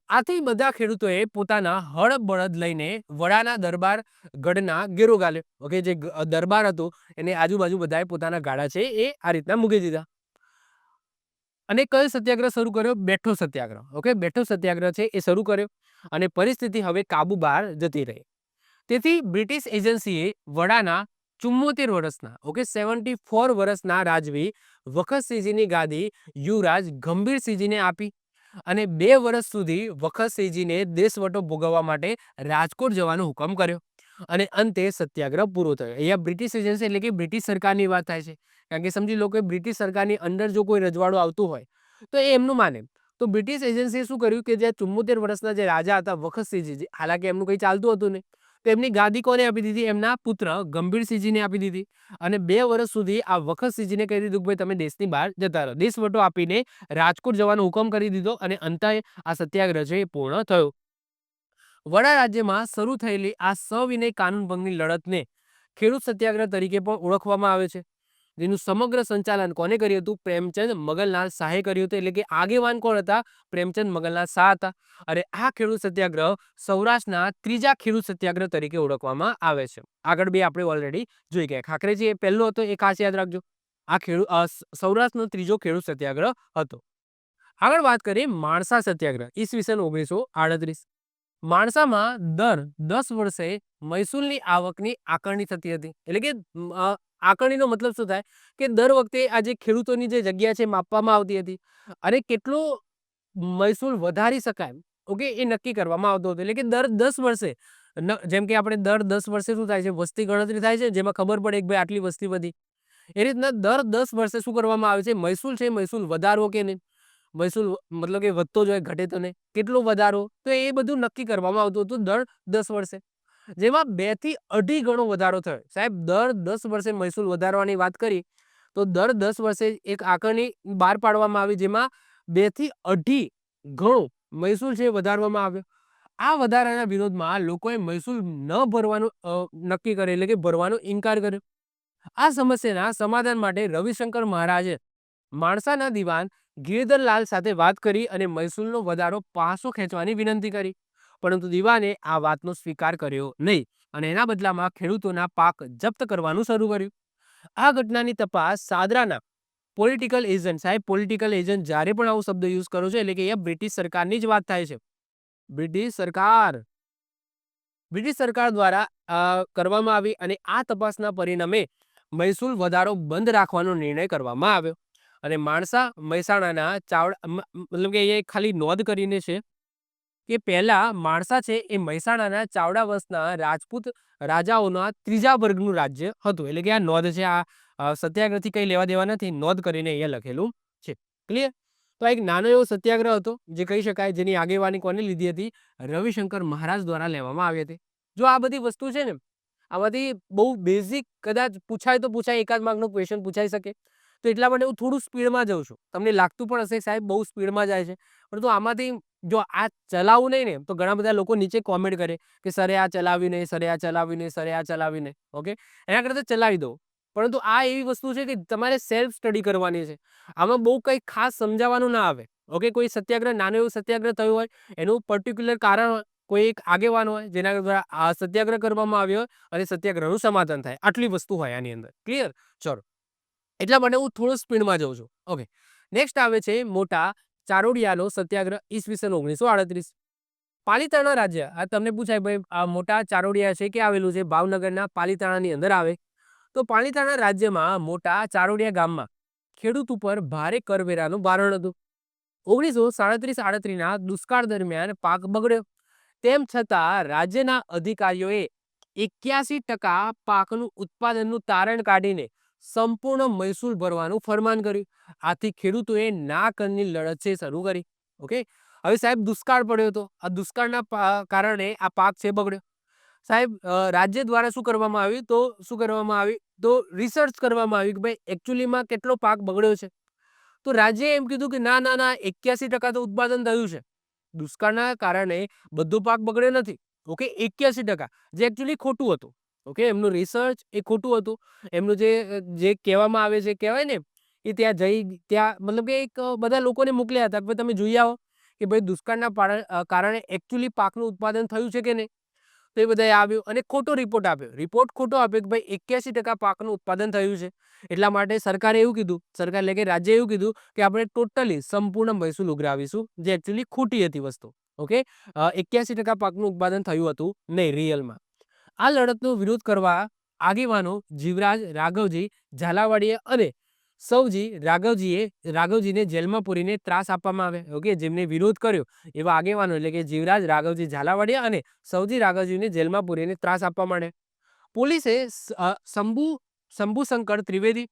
આથી બધા ખેડૂતોએ પોતાના હળ બળદ લઈને વડાના દરબાર ગઢના ઘેરો ગાલ્યો. ઓકે, જે દરબાર હતો એને આજુબાજુ બધાએ પોતાના ગાડા છે એ આ રીતના મૂકી દીધા અને કયો સત્યાગ્રહ શરૂ કર્યો? બેઠો સત્યાગ્રહ. ઓકે, બેઠો સત્યાગ્રહ છે એ શરૂ કર્યો અને પરિસ્થિતિ હવે કાબુ બહાર જતી રહી. તેથી બ્રિટિશ એજન્સીએ વડાના 74 વર્ષના 74 વર્ષના રાજવી વખતસિંહજીની ગાદી યુવરાજ ગંભીરસિંહજીને આપી અને 2 વર્ષ સુધી વખતસિંહજીને દેશવટો ભોગવવા માટે રાજકોટ જવાનો હુકમ કર્યો અને અંતે સત્યાગ્રહ પૂરો થયો. અહીંયા બ્રિટિશ એજન્સી એટલે કે બ્રિટિશ સરકારની વાત થાય છે, કારણ કે સમજી લો કે બ્રિટિશ સરકારની અંદર જો કોઈ રજવાડું આવતું હોય તો એ એમનું માને. તો બ્રિટિશ એજન્સીએ શું કર્યું કે જે 74 વર્ષના જે રાજા હતા વખતસિંહજી, હાલાકી એમનું કંઈ ચાલતું હતું નહીં, તો એમની ગાદી કોને આપી દીધી? એમના પુત્ર ગંભીરસિંહજીને આપી દીધી અને 2 વર્ષ સુધી આ વખતસિંહજીને કહી દીધું કે ભાઈ તમે દેશની બહાર જતા રહો. દેશવટો આપીને રાજકોટ જવાનો હુકમ કરી દીધો અને અંતે આ સત્યાગ્રહ છે એ પૂર્ણ થયો. વડા રાજ્યમાં શરૂ થયેલી આ સવિનય કાનૂન ભંગની લડતને ખેડૂત સત્યાગ્રહ તરીકે પણ ઓળખવામાં આવે છે, જેનું સમગ્ર સંચાલન કોને કર્યું હતું? પ્રેમચંદ મગનલાલ શાહે કર્યું હતું. એટલે કે આગેવાન કોણ હતા? પ્રેમચંદ મગનલાલ શાહ હતા. અને આ ખેડૂત સત્યાગ્રહ સૌરાષ્ટ્રના ત્રીજા ખેડૂત સત્યાગ્રહ તરીકે ઓળખવામાં આવે છે. આગળ બે આપણે ઓલરેડી જોઈ ગયા. ખાખરેજી એ પહેલો હતો, એ ખાસ યાદ રાખજો. આ સૌરાષ્ટ્રનો ત્રીજો ખેડૂત સત્યાગ્રહ હતો. આગળ વાત કરીએ માણસા સત્યાગ્રહ ઈસવીસન 1938. માણસામાં દર 10 વર્ષે મહેસૂલની આવકની આકારણી થતી હતી. એટલે કે આકારણીનો મતલબ શું થાય કે દર વખતે આ જે ખેડૂતોની જે જગ્યા છે માપવામાં આવતી હતી અને કેટલો મહેસૂલ વધારી શકાય, ઓકે, એ નક્કી કરવામાં આવતો હતો. એટલે કે દર 10 વર્ષે જેમ કે આપણે દર 10 વર્ષે શું થાય છે? વસ્તી ગણતરી થાય છે, જેમાં ખબર પડે કે ભાઈ આટલી વસ્તી વધી. એ રીતના દર 10 વર્ષે શું કરવામાં આવે છે? મહેસૂલ છે, મહેસૂલ વધારવો કે નહીં, મહેસૂલ મતલબ કે વધતો જ હોય, ઘટે તો નહીં, કેટલો વધારો, તો એ બધું નક્કી કરવામાં આવતું હતું દર 10 વર્ષે, જેમાં 2 થી 2.5 ગણો વધારો થયો. સાહેબ, દર 10 વર્ષે મહેસૂલ વધારવાની વાત કરી તો દર 10 વર્ષે એક આંકણી બહાર પાડવામાં આવી, જેમાં 2 થી 2.5 ગણો મહેસૂલ છે વધારવામાં આવ્યો. આ વધારાના વિરોધમાં લોકોએ મહેસૂલ ન ભરવાનું નક્કી કરે, એટલે કે ભરવાનો ઇનકાર કર્યો. આ સમસ્યાના સમાધાન માટે રવિશંકર મહારાજે માણસાના દિવાન ગિરધરલાલ સાથે વાત કરી અને મહેસૂલનો વધારો પાછો ખેંચવાની વિનંતી કરી, પરંતુ દિવાને આ વાતનો સ્વીકાર કર્યો નહીં અને એના બદલામાં ખેડૂતોના પાક જપ્ત કરવાનું શરૂ કર્યું. આ ઘટનાની તપાસ સાદરાના પોલિટિકલ એજન્ટ, સાહેબ પોલિટિકલ એજન્ટ જ્યારે પણ આવો શબ્દ યુઝ કરો છો એટલે કે અહીંયા બ્રિટિશ સરકારની જ વાત થાય છે. બ્રિટિશ સરકાર દ્વારા કરવામાં આવી અને આ તપાસના પરિણામે મહેસૂલ વધારો બંધ રાખવાનો નિર્ણય કરવામાં આવ્યો અને માણસા મહેસાણાના ચાવડા, મતલબ કે એ ખાલી નોંધ કરીને છે કે પહેલા માણસા છે એ મહેસાણાના ચાવડા વંશના રાજપૂત રાજાઓના ત્રીજા વર્ગનું રાજ્ય હતું. એટલે કે આ નોંધ છે, આ સત્યાગ્રહથી કંઈ લેવા દેવા નથી, નોંધ કરીને અહીંયા લખેલું છે. ક્લિયર? તો આ એક નાનો એવો સત્યાગ્રહ હતો જે કહી શકાય, જેની આગેવાની કોને લીધી હતી? રવિશંકર મહારાજ દ્વારા લેવામાં આવી હતી. જો આ બધી વસ્તુ છે ને, આમાંથી બહુ બેઝિક કદાચ પૂછાય તો પૂછાય, એકાદ માર્કનો ક્વેશ્ચન પૂછાઈ શકે, તો એટલા માટે હું થોડું સ્પીડમાં જાઉં છું. તમને લાગતું પણ હશે સાહેબ બહુ સ્પીડમાં જાય છે, પરંતુ આમાંથી જો આ ચલાવવું નહીં ને તો ઘણા બધા લોકો નીચે કોમેન્ટ કરે કે સરે આ ચલાવ્યું નહીં, સરે આ ચલાવ્યું નહીં, સરે આ ચલાવ્યું નહીં. ઓકે, એના કરતાં ચલાવી દો. પરંતુ આ એવી વસ્તુ છે કે તમારે સેલ્ફ સ્ટડી કરવાની છે. આમાં બહુ કંઈ ખાસ સમજાવવાનું ના આવે. ઓકે, કોઈ સત્યાગ્રહ, નાનો એવો સત્યાગ્રહ થયો હોય, એનું પર્ટિક્યુલર કારણ હોય, કોઈ એક આગેવાન હોય જેના દ્વારા આ સત્યાગ્રહ કરવામાં આવ્યો અને સત્યાગ્રહનું સમાધાન થાય, આટલી વસ્તુ હોય આની અંદર. ક્લિયર? ચલો, એટલા માટે હું થોડું સ્પીડમાં જાઉં છું. ઓકે, નેક્સ્ટ આવે છે મોટા ચારોડિયાનો સત્યાગ્રહ ઈસવીસન 1938. પાલીતાણા રાજ્ય, આ તમને પૂછાય ભાઈ આ મોટા ચારોડિયા છે કે આવેલું છે? ભાવનગરના પાલીતાણાની અંદર આવે. તો પાલીતાણા રાજ્યમાં મોટા ચારોડિયા ગામમાં ખેડૂત ઉપર ભારે કરવેરાનું ભારણ હતું. 1937-38ના દુષ્કાળ દરમિયાન પાક બગડ્યો, તેમ છતાં રાજ્યના અધિકારીઓએ 81% પાકનું ઉત્પાદનનું તારણ કાઢીને સંપૂર્ણ મહેસૂલ ભરવાનું ફરમાન કર્યું. આથી ખેડૂતોએ ના કરની લડત છે શરૂ કરી. ઓકે, હવે સાહેબ દુષ્કાળ પડ્યો હતો. આ દુષ્કાળના કારણે આ પાક છે બગડ્યો. સાહેબ રાજ્ય દ્વારા શું કરવામાં આવ્યું તો રિસર્ચ કરવામાં આવ્યું કે ભાઈ એકચ્યુઅલીમાં કેટલો પાક બગડ્યો છે. તો રાજ્યએ એમ કીધું કે ના ના ના 81% તો ઉત્પાદન થયું છે. દુષ્કાળના કારણે બધો પાક બગડ્યો નથી. ઓકે, 81% જે એકચ્યુઅલી ખોટું હતું. ઓકે, એમનું રિસર્ચ એ ખોટું હતું. એમનું જે કહેવામાં આવે છે કહેવાય ને કે ત્યાં મતલબ કે એક બધા લોકોને મોકલ્યા હતા કે તમે જોઈ આવો કે ભાઈ દુષ્કાળના કારણે એકચ્યુઅલી પાકનું ઉત્પાદન થયું છે કે નહીં. તો એ બધાએ આવ્યું અને ખોટો રિપોર્ટ આપ્યો. રિપોર્ટ ખોટો આપ્યો કે ભાઈ 81% પાકનું ઉત્પાદન થયું છે. એટલા માટે સરકારે એવું કીધું, સરકાર એટલે કે રાજ્યએ એવું કીધું કે આપણે ટોટલી સંપૂર્ણ મહેસૂલ ઉઘરાવીશું, જે એકચ્યુઅલી ખોટી હતી વસ્તુ. ઓકે, 81% પાકનું ઉત્પાદન થયું હતું નહીં રિયલમાં. આ લડતનો વિરોધ કરવા આગેવાનો જીવરાજ રાઘવજી ઝાલાવાડીએ અને સૌજી રાઘવજીને જેલમાં પૂરીને ત્રાસ આપવામાં આવે. ઓકે, જેમને વિરોધ કર્યો એવા આગેવાનો એટલે કે જીવરાજ રાઘવજી ઝાલાવાડીયા અને સૌજી રાઘવજીને જેલમાં પૂરીને ત્રાસ આપવા માંડે. પોલીસે શંભુશંકર ત્રિવેદી,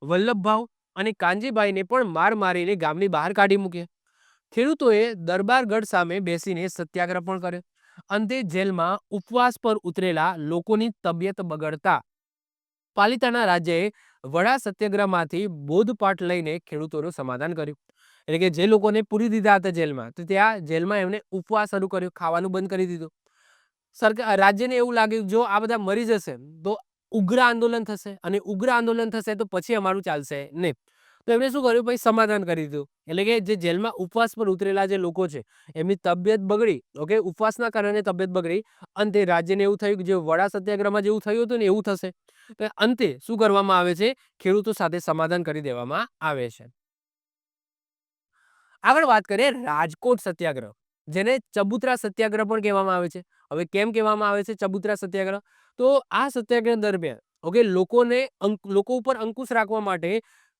વલ્લભભાઉ અને કાનજીભાઈને પણ માર મારીને ગામની બહાર કાઢી મૂક્યા. ખેડૂતોએ દરબારગઢ સામે બેસીને સત્યાગ્રહ પણ કર્યો. અંતે જેલમાં ઉપવાસ પર ઉતરેલા લોકોની તબિયત બગડતા પાલિતાણા રાજ્યએ વડા સત્યાગ્રહમાંથી બોધપાઠ લઈને ખેડૂતોનું સમાધાન કર્યું. એટલે કે જે લોકોને પૂરી દીધા હતા જેલમાં, તો ત્યાં જેલમાં એમને ઉપવાસ શરૂ કર્યો, ખાવાનું બંધ કરી દીધું. રાજ્યને એવું લાગ્યું જો આ બધા મરી જશે તો ઉગ્ર આંદોલન થશે અને ઉગ્ર આંદોલન થશે તો પછી અમારું ચાલશે નહીં. તો એમણે શું કર્યું ભાઈ, સમાધાન કરી દીધું. એટલે કે જે જેલમાં ઉપવાસ પર ઉતરેલા જે લોકો છે એમની તબિયત બગડી. ઓકે, ઉપવાસના કારણે તબિયત બગડી. અંતે રાજ્યને એવું થયું કે જે વડા સત્યાગ્રહમાં જેવું થયું હતું ને એવું થશે. તો અંતે શું કરવામાં આવે છે, ખેડૂતો સાથે સમાધાન કરી દેવામાં આવે છે. આગળ વાત કરીએ રાજકોટ સત્યાગ્રહ, જેને ચબુતરા સત્યાગ્રહ પણ કહેવામાં આવે છે. હવે કેમ કહેવામાં આવે છે ચબુતરા સત્યાગ્રહ? તો આ સત્યાગ્રહ દરમિયાન ઓકે લોકો ઉપર અંકુશ રાખવા માટે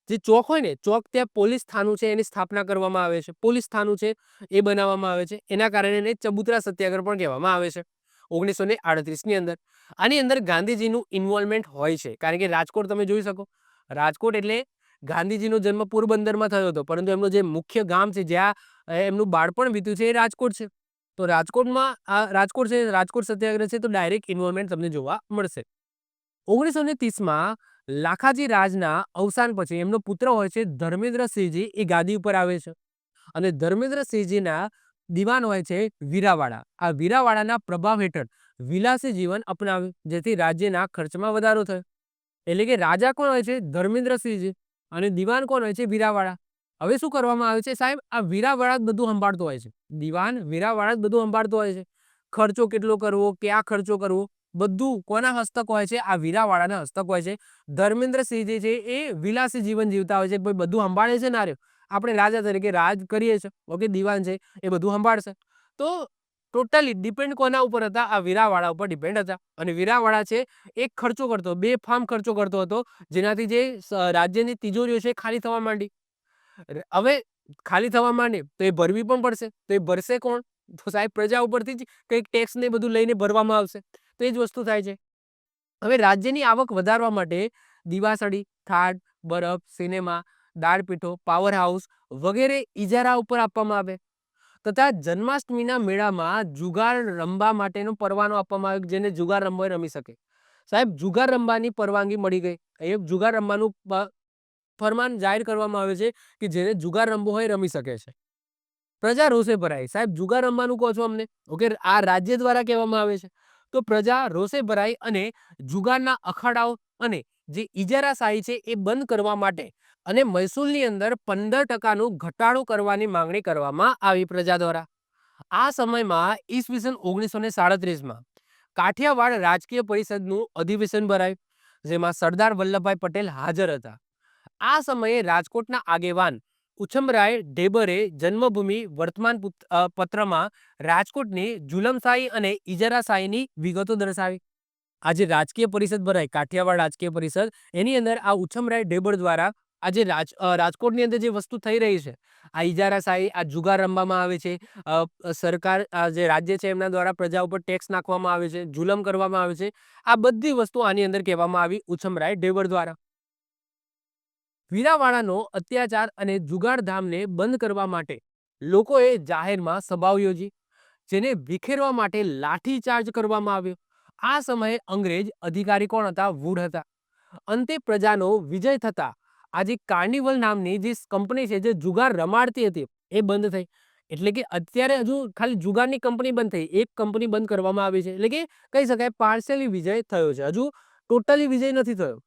જે ચોક હોય ને, ચોક ત્યાં પોલીસ થાનું છે એની સ્થાપના કરવામાં આવે છે. પોલીસ થાનું છે એ બનાવવામાં આવે છે. એના કારણે એને ચબુતરા સત્યાગ્રહ પણ કહેવામાં આવે છે 1938 ની અંદર. આની અંદર ગાંધીજીનું ઇન્વોલ્વમેન્ટ હોય છે, કારણ કે રાજકોટ તમે જોઈ શકો, રાજકોટ એટલે ગાંધીજીનો જન્મ પોરબંદરમાં થયો હતો, પરંતુ એમનું જે મુખ્ય ગામ છે જ્યાં એમનું બાળપણ વીત્યું છે એ રાજકોટ છે. તો રાજકોટમાં રાજકોટ સત્યાગ્રહ છે તો ડાયરેક્ટ ઇન્વોલ્વમેન્ટ તમને જોવા મળશે. 1930માં લાખાજી રાજના અવસાન પછી એમનો પુત્ર હોય છે ધર્મેન્દ્રસિંહજી, એ ગાદી ઉપર આવે છે અને ધર્મેન્દ્રસિંહજીના દિવાન હોય છે વીરાવાડા. આ વીરાવાડાના પ્રભાવ હેઠળ વિલાસી જીવન અપનાવ્યું, જેથી રાજ્યના ખર્ચમાં વધારો થયો. એટલે કે રાજા કોણ હોય છે, ધર્મેન્દ્રસિંહજી, અને દિવાન કોણ હોય છે, વીરાવાડા. હવે શું કરવામાં આવે છે સાહેબ, આ વીરાવાડા જ બધું સંભાળતો હોય છે. દિવાન વીરાવાડા જ બધું સંભાળતો હોય છે. ખર્ચો કેટલો કરવો, ક્યાં ખર્ચો કરવો, બધું કોના હસ્તક હોય છે, આ વીરાવાડાના હસ્તક હોય છે. ધર્મેન્દ્રસિંહ જે છે એ વિલાસી જીવન જીવતા હોય છે, ભાઈ બધું સંભાળે છે. ના રહ્યો, આપણે રાજા તરીકે રાજ કરીએ છીએ. ઓકે, દિવાન છે એ બધું સંભાળશે. તો ટોટલી ડિપેન્ડ કોના ઉપર હતા, આ વીરાવાડા ઉપર ડિપેન્ડ હતા. અને વીરાવાડા છે એક ખર્ચો કરતો, બેફામ ખર્ચો કરતો હતો, જેનાથી જે રાજ્યની તિજોરીઓ છે ખાલી થવા માંડી. હવે ખાલી થવા માંડે તો એ ભરવી પણ પડશે. તો એ ભરશે કોણ? તો સાહેબ પ્રજા ઉપરથી જ કંઈક ટેક્સ ને બધું લઈને ભરવામાં આવશે. તો એ જ વસ્તુ થાય છે. હવે રાજ્યની આવક વધારવા માટે દિવાસળી, થાળ, બરફ, સિનેમા, દાળપીઠો, પાવર હાઉસ વગેરે ઇજારા ઉપર આપવામાં આવે. તથા જન્માષ્ટમીના મેળામાં જુગાર રમવા માટેનો પરવાનો આપવામાં આવ્યો, જેને જુગાર રમવો રમી શકે. સાહેબ જુગાર રમવાની પરવાનગી મળી ગઈ. એ જુગાર રમવાનું ફરમાન જાહેર કરવામાં આવે છે કે જેને જુગાર રમવો હોય રમી શકે છે. પ્રજા રોષે ભરાઈ. સાહેબ જુગાર રમવાનું કહો છો અમને, ઓકે, આ રાજ્ય દ્વારા કહેવામાં આવે છે. તો પ્રજા રોષે ભરાઈ અને જુગારના અખાડાઓ અને જે ઇજારાશાહી છે એ બંધ કરવા માટે અને મહેસૂલની અંદર 15% ઘટાડો કરવાની માંગણી કરવામાં આવી પ્રજા દ્વારા. આ સમયમાં ઈસવીસન 1937માં કાઠિયાવાડ રાજકીય પરિષદનું અધિવેશન ભરાયું, જેમાં સરદાર વલ્લભભાઈ પટેલ હાજર હતા. આ સમયે રાજકોટના આગેવાન ઉછમરાય ઢેબરે જન્મભૂમિ વર્તમાન પત્રમાં રાજકોટની જુલમશાહી અને ઇજારાશાહીની વિગતો દર્શાવી. આ જે રાજકીય પરિષદ ભરાય, કાઠિયાવાડ રાજકીય પરિષદ, એની અંદર આ ઉછમરાય ઢેબર દ્વારા આજે રાજકોટની અંદર જે વસ્તુ થઈ રહી છે, આ ઇજારાશાહી, આ જુગાર રમવામાં આવે છે, સરકાર, જે રાજ્ય છે એમના દ્વારા પ્રજા ઉપર ટેક્સ નાખવામાં આવે છે, જુલમ કરવામાં આવે છે, આ બધી વસ્તુ આની અંદર કહેવામાં આવી ઉછમરાય ઢેબર દ્વારા. વીરાવાડાનો અત્યાચાર અને જુગારધામને બંધ કરવા માટે લોકોએ જાહેરમાં સભાઓ યોજી, જેને વિખેરવા માટે લાઠીચાર્જ કરવામાં આવ્યો. આ સમયે અંગ્રેજ અધિકારી કોણ હતા? વુડ હતા. અંતે પ્રજાનો વિજય થતા આજે કાર્નિવલ નામની જે કંપની છે, જે જુગાર રમાડતી હતી, એ બંધ થઈ. એટલે કે અત્યારે હજુ ખાલી જુગારની કંપની બંધ થઈ, એક કંપની બંધ કરવામાં આવી છે. એટલે કે કહી શકાય પાર્શિયલી વિજય થયો છે, હજુ ટોટલી વિજય નથી થયો.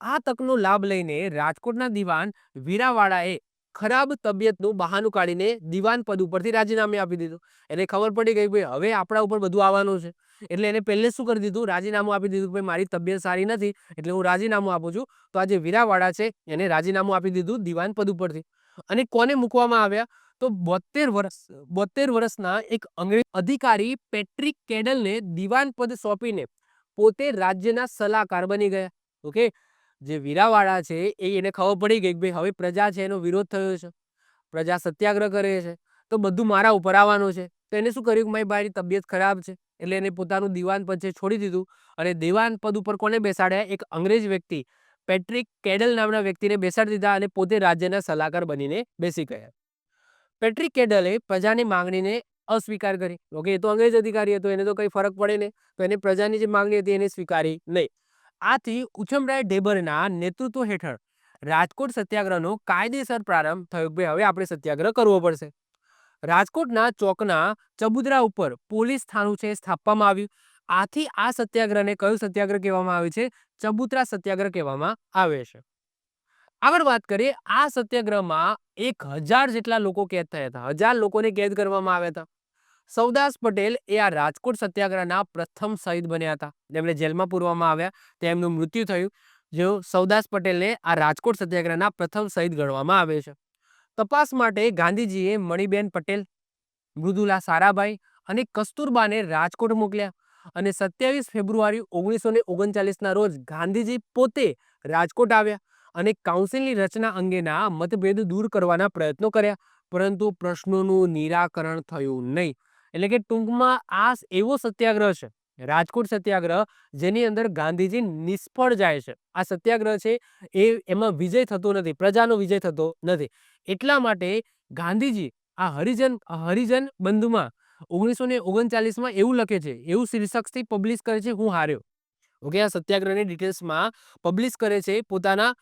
આ તકનો લાભ લઈને રાજકોટના દિવાન વીરાવાડાએ ખરાબ તબિયતનું બહાનું કાઢીને દિવાન પદ ઉપરથી રાજીનામું આપી દીધું. એને ખબર પડી ગઈ ભાઈ હવે આપણા ઉપર બધું આવવાનું છે, એટલે એને પહેલે શું કરી દીધું? રાજીનામું આપી દીધું. ભાઈ મારી તબિયત સારી નથી એટલે હું રાજીનામું આપું છું. તો આ જે વીરાવાડા છે એને રાજીનામું આપી દીધું દિવાન પદ ઉપરથી. અને કોને મૂકવામાં આવ્યા? તો 72 વર્ષના એક અંગ્રેજ અધિકારી પેટ્રિક કેડલને દિવાન પદ સોંપીને પોતે રાજ્યના સલાહકાર બની ગયા. ઓકે, જે વીરાવાડા છે એને ખબર પડી ગઈ કે ભાઈ હવે પ્રજા છે એનો વિરોધ થયો છે, પ્રજા સત્યાગ્રહ કરે છે, તો બધું મારા ઉપર આવવાનું છે. તો એને શું કર્યું કે મારી તબિયત ખરાબ છે, એટલે એને પોતાનું દિવાન પદ છે છોડી દીધું અને દિવાન પદ ઉપર કોને બેસાડ્યા? એક અંગ્રેજ વ્યક્તિ પેટ્રિક કેડલ નામના વ્યક્તિને બેસાડી દીધા અને પોતે રાજ્યના સલાહકાર બનીને બેસી ગયા. પેટ્રિક કેડલે પ્રજાની માંગણીને અસ્વીકાર કરી. ઓકે, એ તો અંગ્રેજ અધિકારી હતો, એને તો કઈ ફરક પડે નહીં, તો એને પ્રજાની જે માંગણી હતી એને સ્વીકારી નહીં. આથી ઉછમરાય ઢેબરના નેતૃત્વ હેઠળ રાજકોટ સત્યાગ્રહનો કાયદેસર પ્રારંભ થયો. ભાઈ હવે આપણે સત્યાગ્રહ કરવો પડશે. રાજકોટના ચોકના ચબુતરા ઉપર પોલીસ થાણું છે સ્થાપવામાં આવ્યું. આથી આ સત્યાગ્રહને કયો સત્યાગ્રહ કહેવામાં આવે છે? ચબુતરા સત્યાગ્રહ કહેવામાં આવે છે. આગળ વાત કરીએ, આ સત્યાગ્રહમાં 1000 જેટલા લોકો કેદ થયા હતા. 1000 લોકોને કેદ કરવામાં આવ્યા હતા. સૌદાસ પટેલ એ આ રાજકોટ સત્યાગ્રહના પ્રથમ શહીદ બન્યા હતા. જેમને જેલમાં પૂરવામાં આવ્યા, તેમનું મૃત્યુ થયું. જેઓ સૌદાસ પટેલને આ રાજકોટ સત્યાગ્રહના પ્રથમ શહીદ ગણવામાં આવે છે. તપાસ માટે ગાંધીજીએ મણિબેન પટેલ, મૃદુલા સારાભાઈ અને કસ્તુરબાને રાજકોટ મોકલ્યા અને 27 ફેબ્રુઆરી 1939ના રોજ ગાંધીજી પોતે રાજકોટ આવ્યા અને કાઉન્સિલની રચના અંગેના મતભેદ દૂર કરવાના પ્રયત્નો કર્યા, પરંતુ પ્રશ્નોનું નિરાકરણ થયું નહીં. એટલે કે ટૂંકમાં આ એવો સત્યાગ્રહ છે, રાજકોટ સત્યાગ્રહ, જેની અંદર ગાંધીજી નિષ્ફળ જાય છે. આ સત્યાગ્રહ છે એમાં વિજય થતો નથી, પ્રજાનો વિજય થતો નથી. એટલા માટે ગાંધીજી આ હરિજન બંધુમાં 1939માં એવું લખે છે, એવું શીર્ષકથી પબ્લિશ કરે છે, હું હાર્યો. ઓકે, આ સત્યાગ્રહની ડિટેલ્સમાં પબ્લિશ કરે છે પોતાના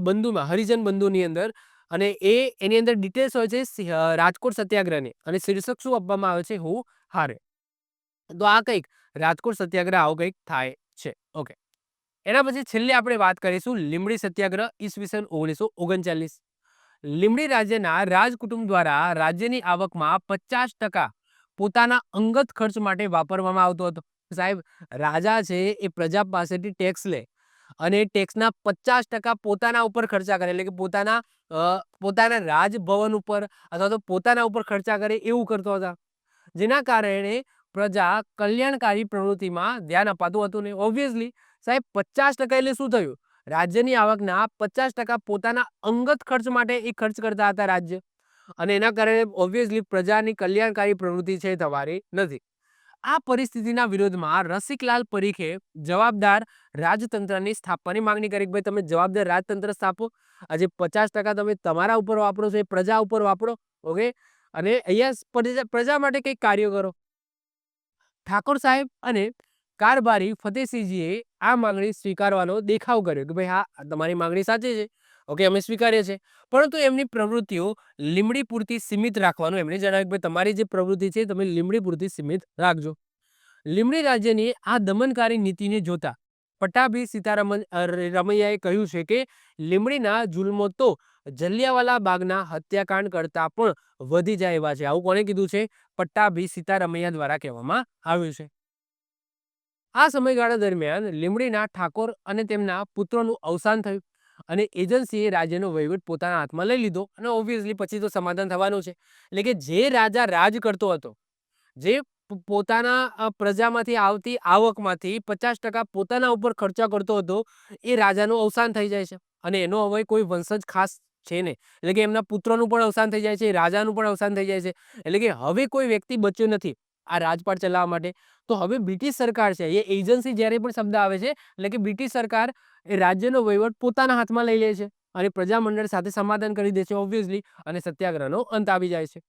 બંધુમાં, હરિજન બંધુની અંદર, અને એની અંદર ડિટેલ્સ હોય છે રાજકોટ સત્યાગ્રહની, અને શીર્ષક શું આપવામાં આવે છે? હું હારે. તો આ કંઈક રાજકોટ સત્યાગ્રહ આવો કંઈક થાય છે. ઓકે, એના પછી છેલ્લે આપણે વાત કરીશું લીંબડી સત્યાગ્રહ ઈસવીસન 1939. લીંબડી રાજ્યના રાજકુટુંબ દ્વારા રાજ્યની આવકમાં 50% પોતાના અંગત ખર્ચ માટે વાપરવામાં આવતો હતો. સાહેબ, રાજા છે એ પ્રજા પાસેથી ટેક્સ લે અને ટેક્સના 50% પોતાના ઉપર ખર્ચા કરે, એટલે કે પોતાના રાજભવન ઉપર અથવા તો પોતાના ઉપર ખર્ચા કરે એવું કરતો હતા, જેના કારણે પ્રજા કલ્યાણકારી પ્રવૃત્તિમાં ધ્યાન અપાતું હતું નહીં. ઓબ્વિયસલી સાહેબ 50% એટલે શું થયું? રાજ્યની આવકના 50% પોતાના અંગત ખર્ચ માટે એ ખર્ચ કરતા હતા રાજ્ય, અને એના કારણે ઓબ્વિયસલી પ્રજાની કલ્યાણકારી પ્રવૃત્તિ છે થવાની નથી. આ પરિસ્થિતિના વિરોધમાં રસિકલાલ પરીખે જવાબદાર રાજતંત્રની સ્થાપવાની માંગણી કરી કે ભાઈ તમે જવાબદાર રાજતંત્ર સ્થાપો, આજે 50% તમે તમારા ઉપર વાપરો છો એ પ્રજા ઉપર વાપરો. ઓકે, અને અહીંયા પ્રજા માટે કંઈક કાર્ય કરો. ઠાકોર સાહેબ અને કારભારી ફતેહસિંહજીએ આ માંગણી સ્વીકારવાનો દેખાવ કર્યો કે ભાઈ હા તમારી માંગણી સાચી છે, ઓકે અમે સ્વીકારીએ છીએ, પરંતુ એમની પ્રવૃત્તિઓ લીંબડી પૂરતી સીમિત રાખવાનું એમણે જણાવ્યું કે ભાઈ તમારી જે પ્રવૃત્તિ છે તમે લીંબડી પૂરતી સીમિત રાખજો. લીંબડી રાજ્યની આ દમનકારી નીતિને જોતા પટ્ટાભી સીતારમૈયાએ કહ્યું છે કે લીંબડીના જુલ્મો તો જલિયાવાલા બાગના હત્યાકાંડ કરતા પણ વધી જાય એવા છે. આવું કોણે કીધું છે? પટ્ટાભી સીતારમૈયા દ્વારા કહેવામાં આવ્યું છે. આ સમયગાળા દરમિયાન લીંબડીના ઠાકોર અને તેમના પુત્રોનું અવસાન થયું અને એજન્સીએ રાજ્યનો વહીવટ પોતાના હાથમાં લઈ લીધો, અને ઓબ્વિયસલી પછી તો સમાધાન થવાનું છે. એટલે કે જે રાજા રાજ કરતો હતો, જે પોતાના પ્રજામાંથી આવતી આવકમાંથી 50% પોતાના ઉપર ખર્ચા કરતો હતો, એ રાજાનું અવસાન થઈ જાય છે. અને એનો હવે કોઈ વંશજ ખાસ છે નહીં. એટલે કે એમના પુત્રનું પણ અવસાન થઈ જાય છે, રાજાનું પણ અવસાન થઈ જાય છે. એટલે કે હવે કોઈ વ્યક્તિ બચ્યો નથી આ રાજપાટ ચલાવવા માટે. તો હવે બ્રિટિશ સરકાર છે, એ એજન્સી જ્યારે પણ શબ્દ આવે છે એટલે કે બ્રિટિશ સરકાર એ રાજ્યનો વહીવટ પોતાના હાથમાં લઈ લે છે અને પ્રજામંડળ સાથે સમાધાન કરી દે છે ઓબ્વિયસલી, અને સત્યાગ્રહનો અંત આવી જાય છે.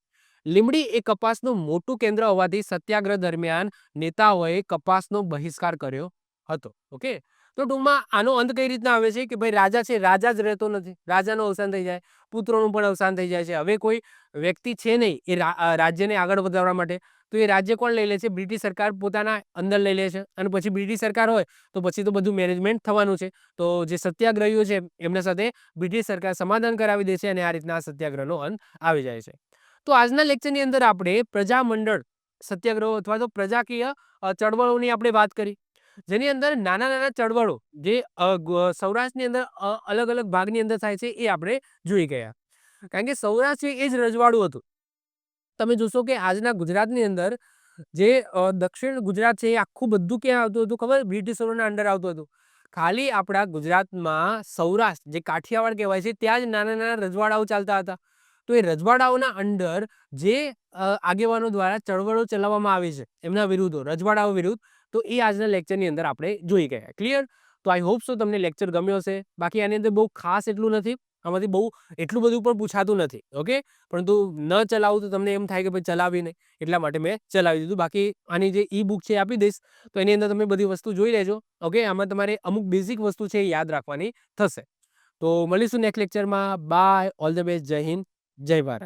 લીંબડી એ કપાસનું મોટું કેન્દ્ર હોવાથી સત્યાગ્રહ દરમિયાન નેતાઓએ કપાસનો બહિષ્કાર કર્યો હતો. ઓકે, તો ટૂંકમાં આનો અંત કઈ રીતના આવે છે કે ભાઈ રાજા છે, રાજા જ રહેતો નથી, રાજાનું અવસાન થઈ જાય, પુત્રોનું પણ અવસાન થઈ જાય છે. હવે કોઈ વ્યક્તિ છે નહીં એ રાજ્યને આગળ વધારવા માટે. તો એ રાજ્ય કોણ લઈ લે છે? બ્રિટિશ સરકાર પોતાના અંદર લઈ લે છે. અને પછી બ્રિટિશ સરકાર હોય તો પછી તો બધું મેનેજમેન્ટ થવાનું છે. તો જે સત્યાગ્રહીઓ છે એમના સાથે બ્રિટિશ સરકાર સમાધાન કરાવી દે છે અને આ રીતના સત્યાગ્રહનો અંત આવી જાય છે. તો આજના લેક્ચરની અંદર આપણે પ્રજામંડળ સત્યાગ્રહો અથવા તો પ્રજાકીય ચળવળોની આપણે વાત કરી, જેની અંદર નાના નાના ચળવળો જે સૌરાષ્ટ્રની અંદર અલગ અલગ ભાગની અંદર થાય છે એ આપણે જોઈ ગયા. કારણ કે સૌરાષ્ટ્ર એ જ રજવાડું હતું. તમે જોશો કે આજના ગુજરાતની અંદર જે દક્ષિણ ગુજરાત છે એ આખું બધું ક્યાં આવતું હતું ખબર? બ્રિટિશરોના અંડર આવતું હતું. ખાલી આપણા ગુજરાતમાં સૌરાષ્ટ્ર જે કાઠિયાવાડ કહેવાય છે ત્યાં જ નાના નાના રજવાડાઓ ચાલતા હતા. તો એ રજવાડાઓના અંડર જે આગેવાનો દ્વારા ચળવળો ચલાવવામાં આવી છે એમના વિરુદ્ધો, રજવાડાઓ વિરુદ્ધ, તો એ આજના લેક્ચરની અંદર આપણે જોઈ ગયા. ક્લિયર? તો આઈ હોપ સો તમને લેક્ચર ગમ્યો હશે. બાકી આની અંદર બહુ ખાસ એટલું નથી, આમાંથી બહુ એટલું બધું પણ પૂછાતું નથી. ઓકે, પરંતુ ન ચલાવું તો તમને એમ થાય કે ભાઈ ચલાવી નહીં, એટલા માટે મેં ચલાવી દીધું. બાકી આની જે ઈ બુક છે આપી દઈશ, તો એની અંદર તમે બધી વસ્તુ જોઈ લેજો. ઓકે, આમાં તમારે અમુક બેઝિક વસ્તુ છે એ યાદ રાખવાની થશે. તો મળીશું નેક્સ્ટ લેક્ચરમાં. બાય, ઓલ ધ બેસ્ટ, જય હિન્દ, જય ભારત.